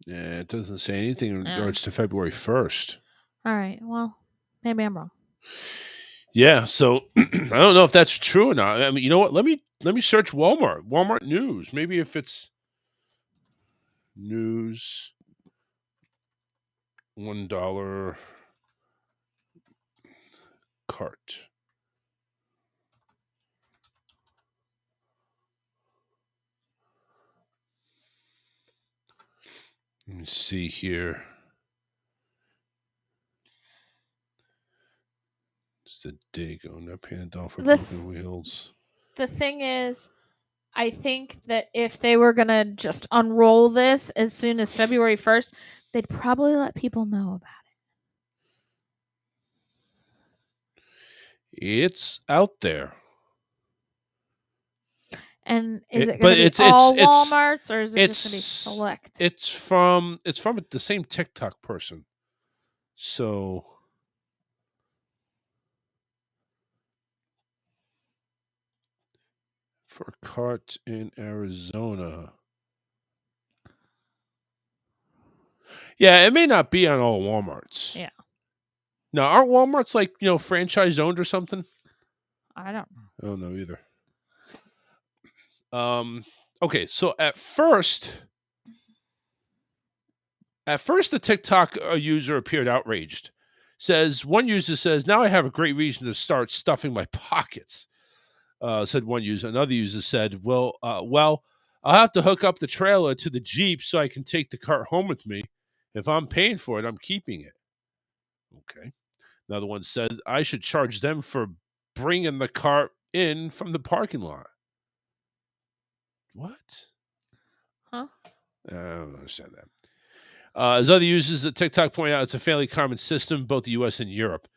Yeah, it doesn't say anything in regards to February 1st. All right. Well, maybe I'm wrong. Yeah, so I don't know if that's true or not. I mean, you know what? Let me search Walmart news. Maybe if it's news $1 cart. Let me see here. It's the Dago, not paying $1 for broken wheels. The thing is, I think that if they were going to just unroll this as soon as February 1st, they'd probably let people know about it. It's out there. And is it going to be all Walmarts, or is it just going to be select? It's from the same TikTok person. So for a cart in Arizona. Yeah, it may not be on all Walmarts. Yeah. Now, aren't Walmarts like, franchise owned or something? I don't know. I don't know either. Okay, so at first the TikTok user appeared outraged. One user says, "Now I have a great reason to start stuffing my pockets." Said one user. Another user said, well, I'll have to hook up the trailer to the Jeep so I can take the cart home with me. If I'm paying for it, I'm keeping it." Okay. Another one said, "I should charge them for bringing the cart in from the parking lot." What? Huh? I don't understand that. As other users at TikTok point out, it's a fairly common system in both the U.S. and Europe.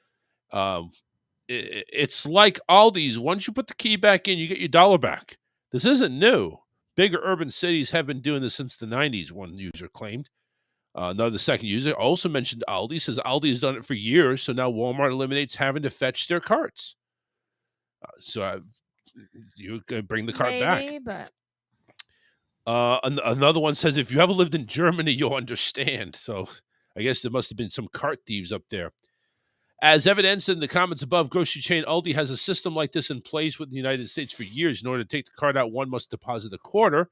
It's like Aldi's. Once you put the key back in, you get your dollar back. This isn't new. Bigger urban cities have been doing this since the 90s, one user claimed. Another second user also mentioned Aldi, says Aldi has done it for years, so now Walmart eliminates having to fetch their carts. You can bring the cart Maybe, back. but Another one says, if you ever lived in Germany, you'll understand. So I guess there must have been some cart thieves up there. As evidenced in the comments above, grocery chain Aldi has a system like this in place with the United States for years. In order to take the cart out, one must deposit a quarter.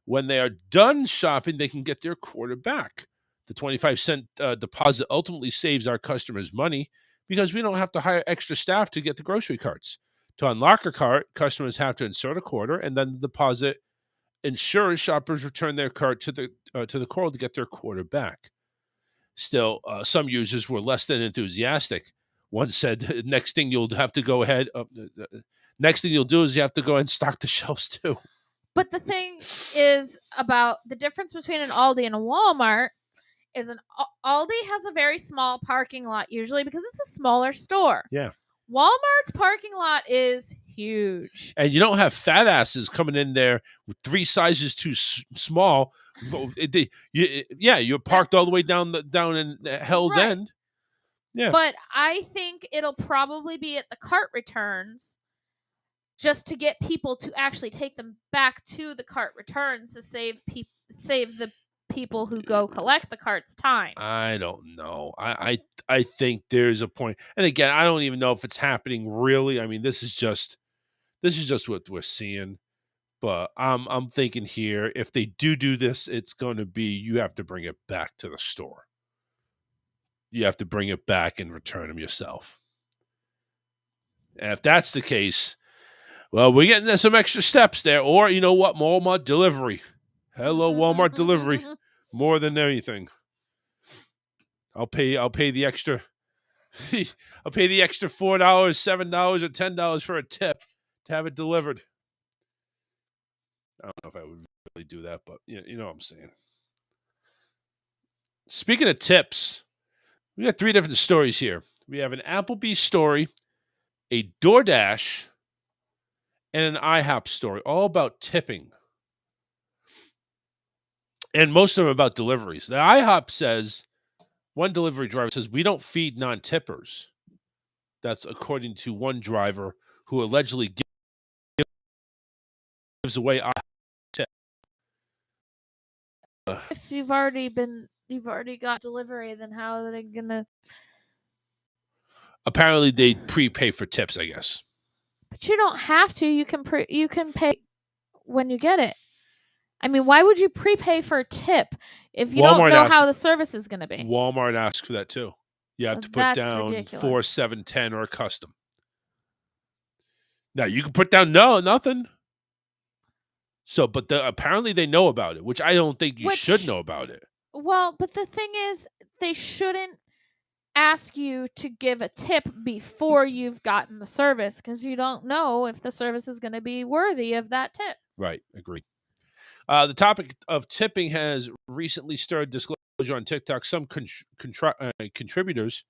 When they are done shopping, they can get their quarter back. The 25-cent deposit ultimately saves our customers money because we don't have to hire extra staff to get the grocery carts. To unlock a cart, customers have to insert a quarter, and then the deposit ensures shoppers return their cart to the quarter to get their quarter back. Still, some users were less than enthusiastic. One said, "Next thing you'll have to go ahead. Next thing you'll do is you have to go and stock the shelves too." But the thing is about the difference between an Aldi and a Walmart is Aldi has a very small parking lot usually because it's a smaller store. Yeah. Walmart's parking lot is huge. And you don't have fat asses coming in there with 3 sizes too small. You're parked all the way down in Hell's Right. End. Yeah. But I think it'll probably be at the cart returns just to get people to actually take them back to the cart returns to save the people who go collect the carts time. I don't know. I think there's a point. And again, I don't even know if it's happening really. I mean, this is just what we're seeing. But I'm thinking here, if they do this, it's going to be you have to bring it back to the store. You have to bring it back and return them yourself. And if that's the case, well, we're getting some extra steps there. Or you know what, Walmart delivery. Hello, Walmart delivery. More than anything, I'll pay the extra. I'll pay the extra $4, $7, or $10 for a tip to have it delivered. I don't know if I would really do that, but you know what I'm saying. Speaking of tips, we got 3 different stories here. We have an Applebee's story, a DoorDash, and an IHOP story, all about tipping. And most of them about deliveries. The IHOP says, one delivery driver says, we don't feed non-tippers. That's according to one driver who allegedly gives away IHOP tip. If you've already got delivery, then how are they gonna? Apparently, they prepay for tips, I guess. But you don't have to. You can pay when you get it. I mean, why would you prepay for a tip if you don't know how the service is going to be? Walmart asks for that too. You have to put down ridiculous. 4, 7, 10 or a custom. Now you can put down nothing. So, but apparently they know about it, which I don't think you should know about it. Well, but the thing is, they shouldn't ask you to give a tip before you've gotten the service because you don't know if the service is going to be worthy of that tip. Right. Agreed. The topic of tipping has recently stirred disclosure on TikTok. Some contributors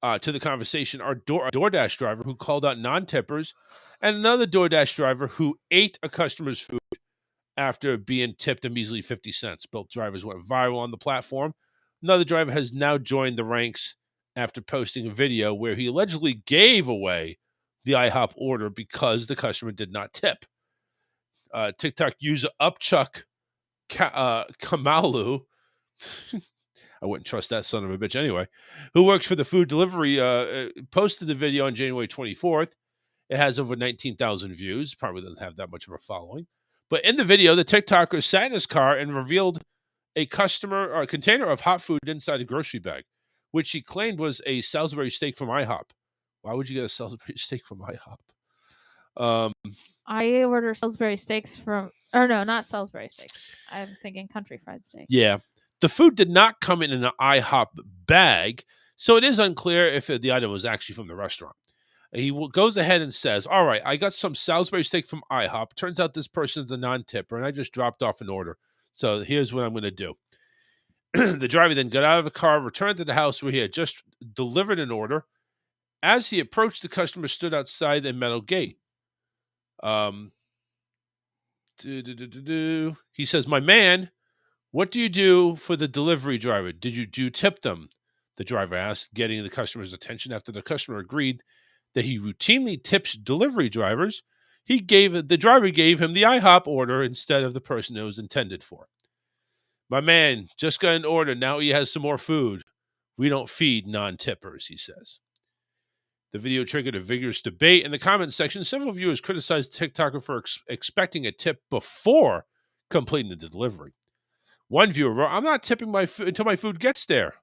to the conversation are a DoorDash driver who called out non-tippers and another DoorDash driver who ate a customer's food after being tipped a measly 50 cents. Both drivers went viral on the platform. Another driver has now joined the ranks after posting a video where he allegedly gave away the IHOP order because the customer did not tip. TikTok user Upchuck Kamalu, I wouldn't trust that son of a bitch anyway, who works for the food delivery, posted the video on January 24th. It has over 19,000 views. Probably doesn't have that much of a following. But in the video, the TikToker sat in his car and revealed a container of hot food inside a grocery bag, which he claimed was a Salisbury steak from IHOP. Why would you get a Salisbury steak from IHOP? I order Salisbury steaks not Salisbury steaks. I'm thinking country fried steak. Yeah. The food did not come in an IHOP bag, so it is unclear if the item was actually from the restaurant. He goes ahead and says, all right, I got some Salisbury steak from IHOP. Turns out this person's a non-tipper, and I just dropped off an order. So here's what I'm going to do. The driver then got out of the car, returned to the house where he had just delivered an order. As he approached, the customer stood outside the metal gate. He says, "My man, what do you do for the delivery driver? Do you tip them?" The driver asked, getting the customer's attention. After the customer agreed that he routinely tips delivery drivers, the driver gave him the IHOP order instead of the person it was intended for. "My man just got an order. Now he has some more food. We don't feed non-tippers," he says. The video triggered a vigorous debate in the comments section. Several viewers criticized the TikToker for expecting a tip before completing the delivery. One viewer wrote, "I'm not tipping my food until my food gets there.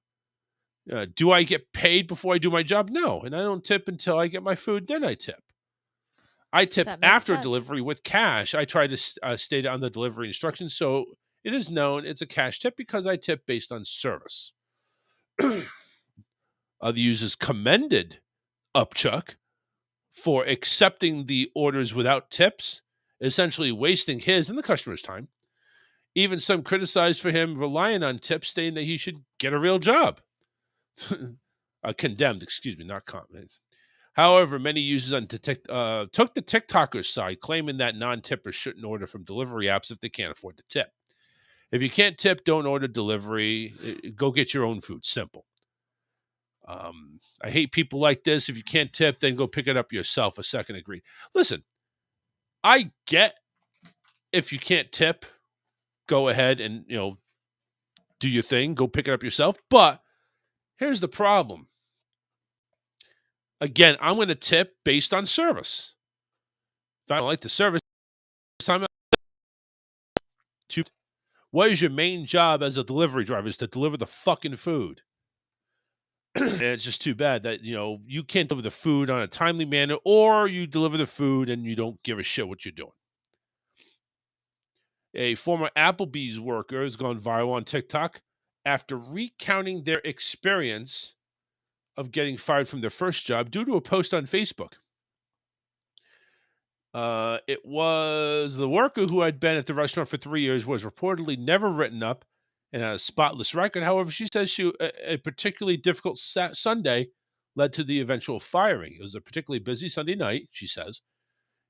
Do I get paid before I do my job? No, and I don't tip until I get my food, then I tip. I tip after delivery with cash. I try to state it on the delivery instructions, so it is known it's a cash tip because I tip based on service." Other users commended Upchuck for accepting the orders without tips, essentially wasting his and the customer's time. Even some criticized for him relying on tips, stating that he should get a real job. Condemned, excuse me, not comment. However, many users took the TikToker's side, claiming that non-tippers shouldn't order from delivery apps if they can't afford to tip. If you can't tip, don't order delivery. Go get your own food. Simple. I hate people like this. If you can't tip, then go pick it up yourself. A second agreed. Listen, I get if you can't tip, go ahead and do your thing. Go pick it up yourself. But here's the problem. Again, I'm going to tip based on service. If I don't like the service, I'm what is your main job as a delivery driver? Is to deliver the fucking food. And it's just too bad that, you can't deliver the food on a timely manner, or you deliver the food and you don't give a shit what you're doing. A former Applebee's worker has gone viral on TikTok after recounting their experience of getting fired from their first job due to a post on Facebook. It was the worker who had been at the restaurant for 3 years, was reportedly never written up and had a spotless record. However, she says a particularly difficult Sunday led to the eventual firing. It was a particularly busy Sunday night, she says,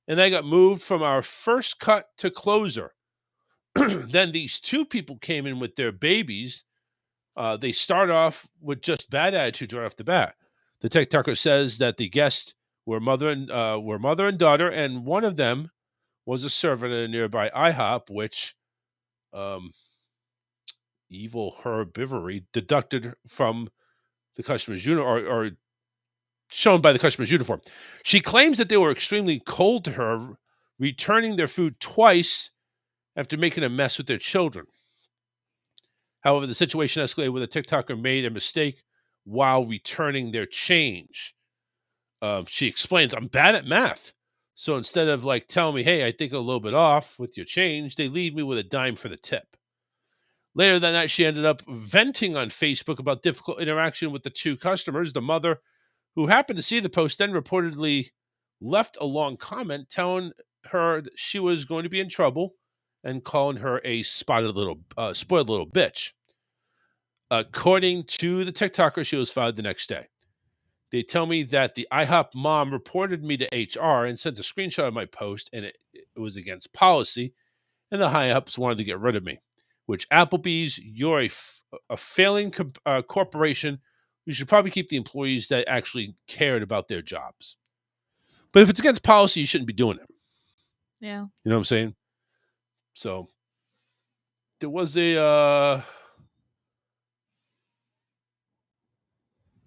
and I got moved from our first cut to closer. Then these two people came in with their babies. They start off with just bad attitudes right off the bat. The TikToker says that the guests were mother and daughter, and one of them was a servant at a nearby IHOP, which evil herbivory deducted from the customer's uniform, or shown by the customer's uniform. She claims that they were extremely cold to her, returning their food twice after making a mess with their children. However, the situation escalated when the TikToker made a mistake while returning their change. She explains, "I'm bad at math. So instead of telling me, hey, I think a little bit off with your change, they leave me with a dime for the tip." Later that night, she ended up venting on Facebook about difficult interaction with the two customers. The mother, who happened to see the post, then reportedly left a long comment telling her that she was going to be in trouble and calling her a spoiled little bitch. According to the TikToker, she was fired the next day. They tell me that the IHOP mom reported me to HR and sent a screenshot of my post, and it was against policy, and the high-ups wanted to get rid of me. Which, Applebee's, you're a failing corporation. You should probably keep the employees that actually cared about their jobs. But if it's against policy, you shouldn't be doing it. Yeah. You know what I'm saying? So there was a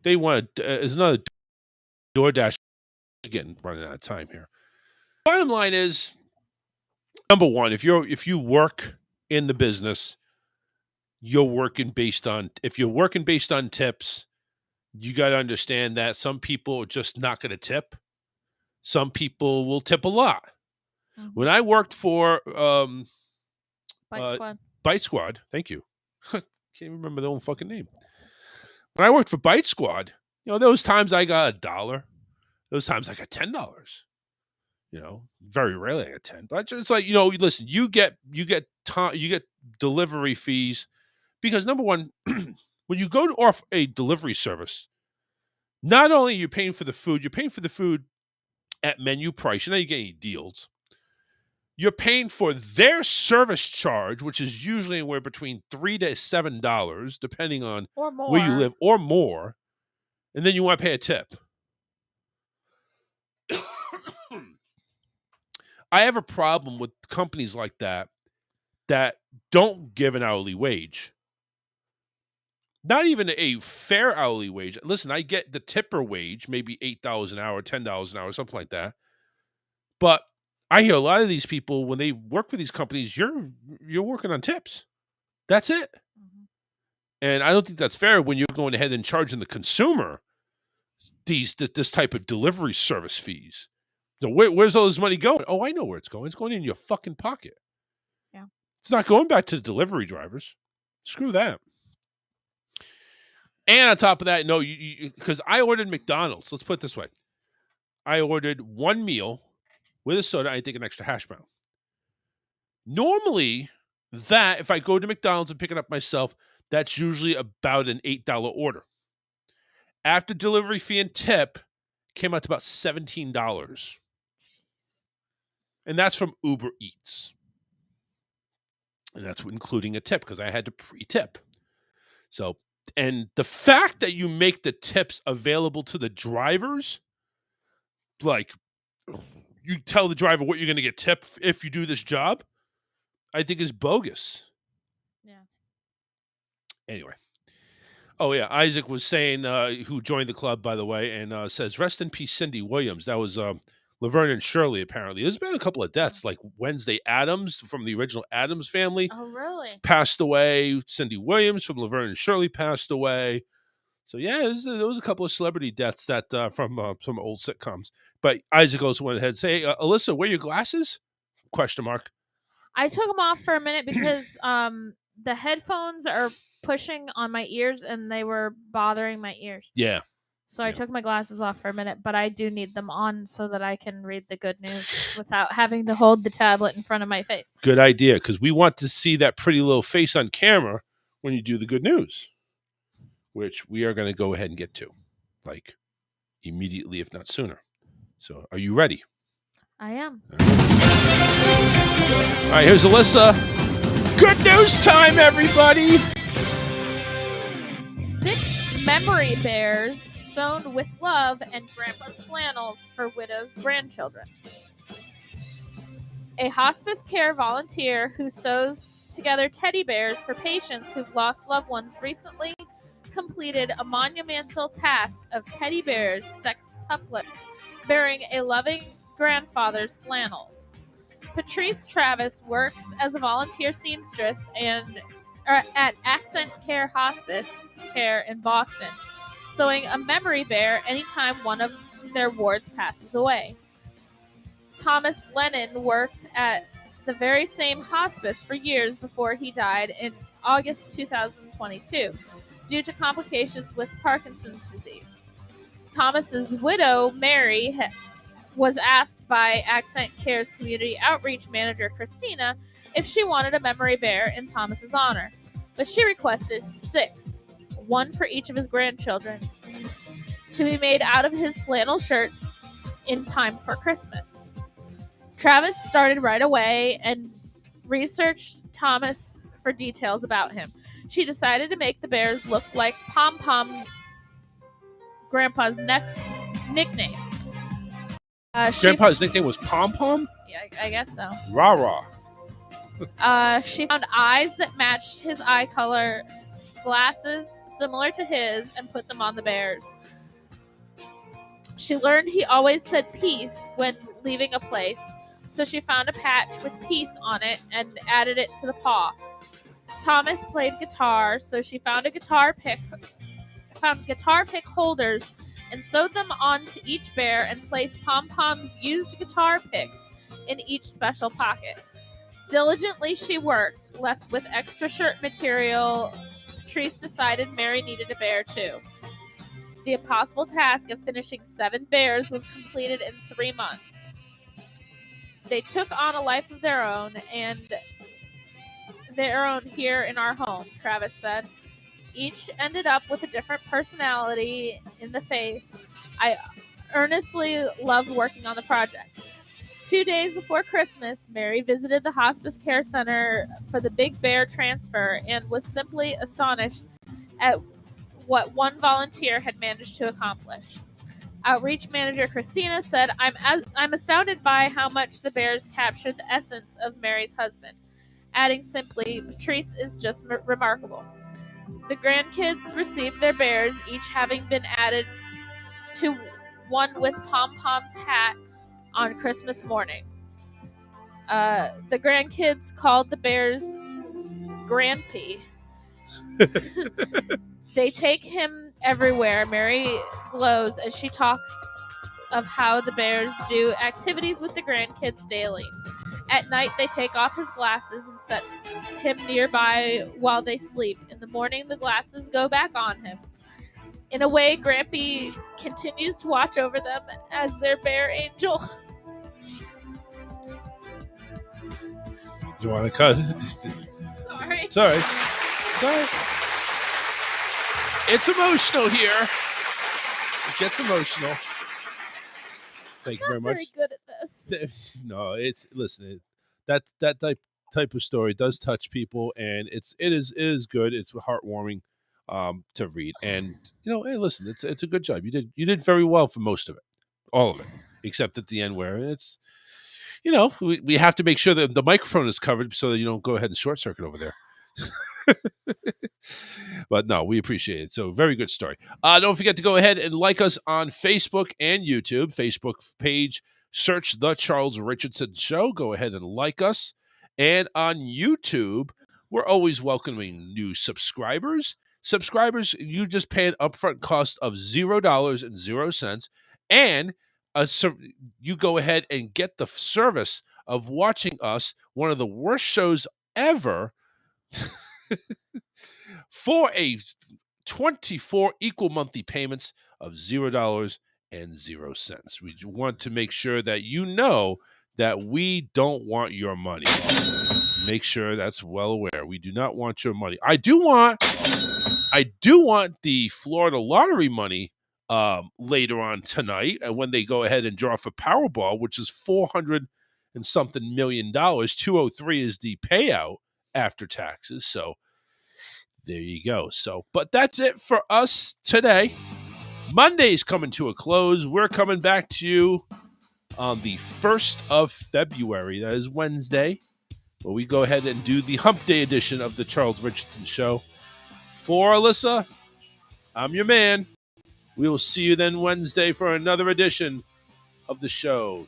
they wanted there's another DoorDash. Again, running out of time here. Bottom line is, number one, if you work in the business, if you're working based on tips, you got to understand that some people are just not going to tip. Some people will tip a lot. Mm-hmm. When I worked for Bite Squad, thank you. Can't even remember their own fucking name. When I worked for Bite Squad, those times I got $1. Those times I got $10. Very rarely I got 10. But it's listen, you get delivery fees Because number one, when you go to off a delivery service, not only are you paying for the food, you're paying for the food at menu price. You're not getting any deals. You're paying for their service charge, which is usually anywhere between $3 to $7, depending on Or more. where you live, or more. And then you want to pay a tip. I have a problem with companies like that don't give an hourly wage. Not even a fair hourly wage. Listen, I get the tipper wage, maybe $8 an hour, $10 an hour, something like that. But I hear a lot of these people, when they work for these companies, you're working on tips. That's it. Mm-hmm. And I don't think that's fair when you're going ahead and charging the consumer this type of delivery service fees. So where's all this money going? Oh, I know where it's going. It's going in your fucking pocket. Yeah. It's not going back to the delivery drivers. Screw that. And on top of that, no, because I ordered McDonald's. Let's put it this way. I ordered one meal with a soda. I think an extra hash brown. Normally, that, if I go to McDonald's and pick it up myself, that's usually about an $8 order. After delivery fee and tip, came out to about $17. And that's from Uber Eats. And that's including a tip because I had to pre-tip. So, and the fact that you make the tips available to the drivers, like you tell the driver what you're going to get tipped if you do this job, I think is bogus. Yeah. Anyway. Oh, yeah. Isaac was saying, who joined the club, by the way, and says, rest in peace, Cindy Williams. That was Laverne and Shirley, apparently. There's been a couple of deaths, like Wednesday Addams from the original Addams family. Oh, really? Passed away. Cindy Williams from Laverne and Shirley passed away. So, yeah, there was a couple of celebrity deaths that from some old sitcoms. But Isaac also went ahead and say, Alyssa, wear your glasses? Question mark. I took them off for a minute because the headphones are pushing on my ears and they were bothering my ears. Yeah. So I took my glasses off for a minute, but I do need them on so that I can read the good news without having to hold the tablet in front of my face. Good idea, because we want to see that pretty little face on camera when you do the good news, which we are going to go ahead and get to, like, immediately, if not sooner. So are you ready? I am. All right, here's Alyssa. Good news time, everybody. 6 memory bears sewn with love and grandpa's flannels for widows' grandchildren. A hospice care volunteer who sews together teddy bears for patients who've lost loved ones recently completed a monumental task of teddy bears sextuplets bearing a loving grandfather's flannels. Patrice Travis works as a volunteer seamstress at Accent Care Hospice Care in Boston, sewing a memory bear anytime one of their wards passes away. Thomas Lennon worked at the very same hospice for years before he died in August 2022 due to complications with Parkinson's disease. Thomas's widow, Mary, was asked by Accent Care's community outreach manager, Christina, if she wanted a memory bear in Thomas's honor, but she requested 6, one for each of his grandchildren, to be made out of his flannel shirts in time for Christmas. Travis started right away and researched Thomas for details about him. She decided to make the bears look like Pom Pom, Grandpa's nickname. Grandpa's nickname was Pom Pom? Yeah, I guess so. Rah rah. She found eyes that matched his eye color, glasses similar to his, and put them on the bears. She learned he always said peace when leaving a place, so she found a patch with peace on it and added it to the paw. Thomas played guitar, so she found guitar pick holders and sewed them onto each bear and placed Pom-Pom's used guitar picks in each special pocket. Diligently she worked, left with extra shirt material. Patrice decided Mary needed a bear too. The impossible task of finishing 7 bears was completed in 3 months. They took on a life of their own, and their own here in our home, Travis said. Each ended up with a different personality in the face. I earnestly loved working on the project. 2 days before Christmas, Mary visited the hospice care center for the Big Bear transfer and was simply astonished at what one volunteer had managed to accomplish. Outreach manager Christina said, I'm astounded by how much the Bears captured the essence of Mary's husband, adding simply, Patrice is just remarkable. The grandkids received their bears, each having been added to one with pom-pom's hat on Christmas morning. The grandkids called the bears Grampy. They take him everywhere. Mary glows as she talks of how the bears do activities with the grandkids daily. At night, they take off his glasses and set him nearby while they sleep. In the morning, the glasses go back on him. In a way, Grampy continues to watch over them as their bear angel. Do you want to cut? Sorry. Sorry. It's emotional here. It gets emotional. Thank you very much. Very good at this. No, listen. That type of story does touch people, and it is good. It's heartwarming to read, and hey, listen, it's a good job. You did very well for most of it, all of it, except at the end where it's we have to make sure that the microphone is covered so that you don't go ahead and short circuit over there. But no, we appreciate it. So very good story. Don't forget to go ahead and like us on Facebook and YouTube. Facebook page, search The Charles Richardson Show. Go ahead and like us. And on YouTube, we're always welcoming new subscribers. Subscribers, you just pay an upfront cost of $0.00, and you go ahead and get the service of watching us, one of the worst shows ever, for a 24 equal monthly payments of $0.00. We want to make sure that you know that we don't want your money. Make sure that's well aware. We do not want your money. I do want the Florida lottery money later on tonight when they go ahead and draw for Powerball, which is $400 and something million. 203 is the payout after taxes. So there you go. So, but that's it for us today. Monday's coming to a close. We're coming back to you on the 1st of February. That is Wednesday, where we go ahead and do the Hump Day edition of the Charles Richardson Show. For Alyssa, I'm your man. We will see you then Wednesday for another edition of the show.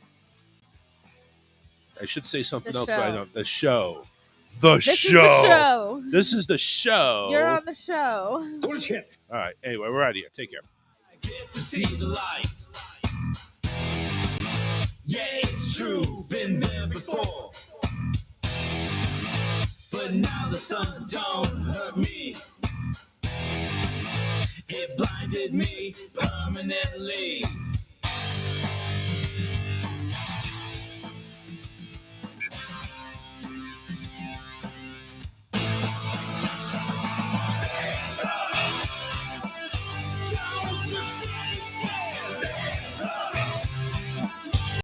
I should say something else, but I don't. The show. This is the show. This is the show. You're on the show. Bullshit. All right. Anyway, we're out of here. Take care. I get to see the light. Yeah, it's true. Been there before. But now the sun don't hurt me. It blinded me permanently.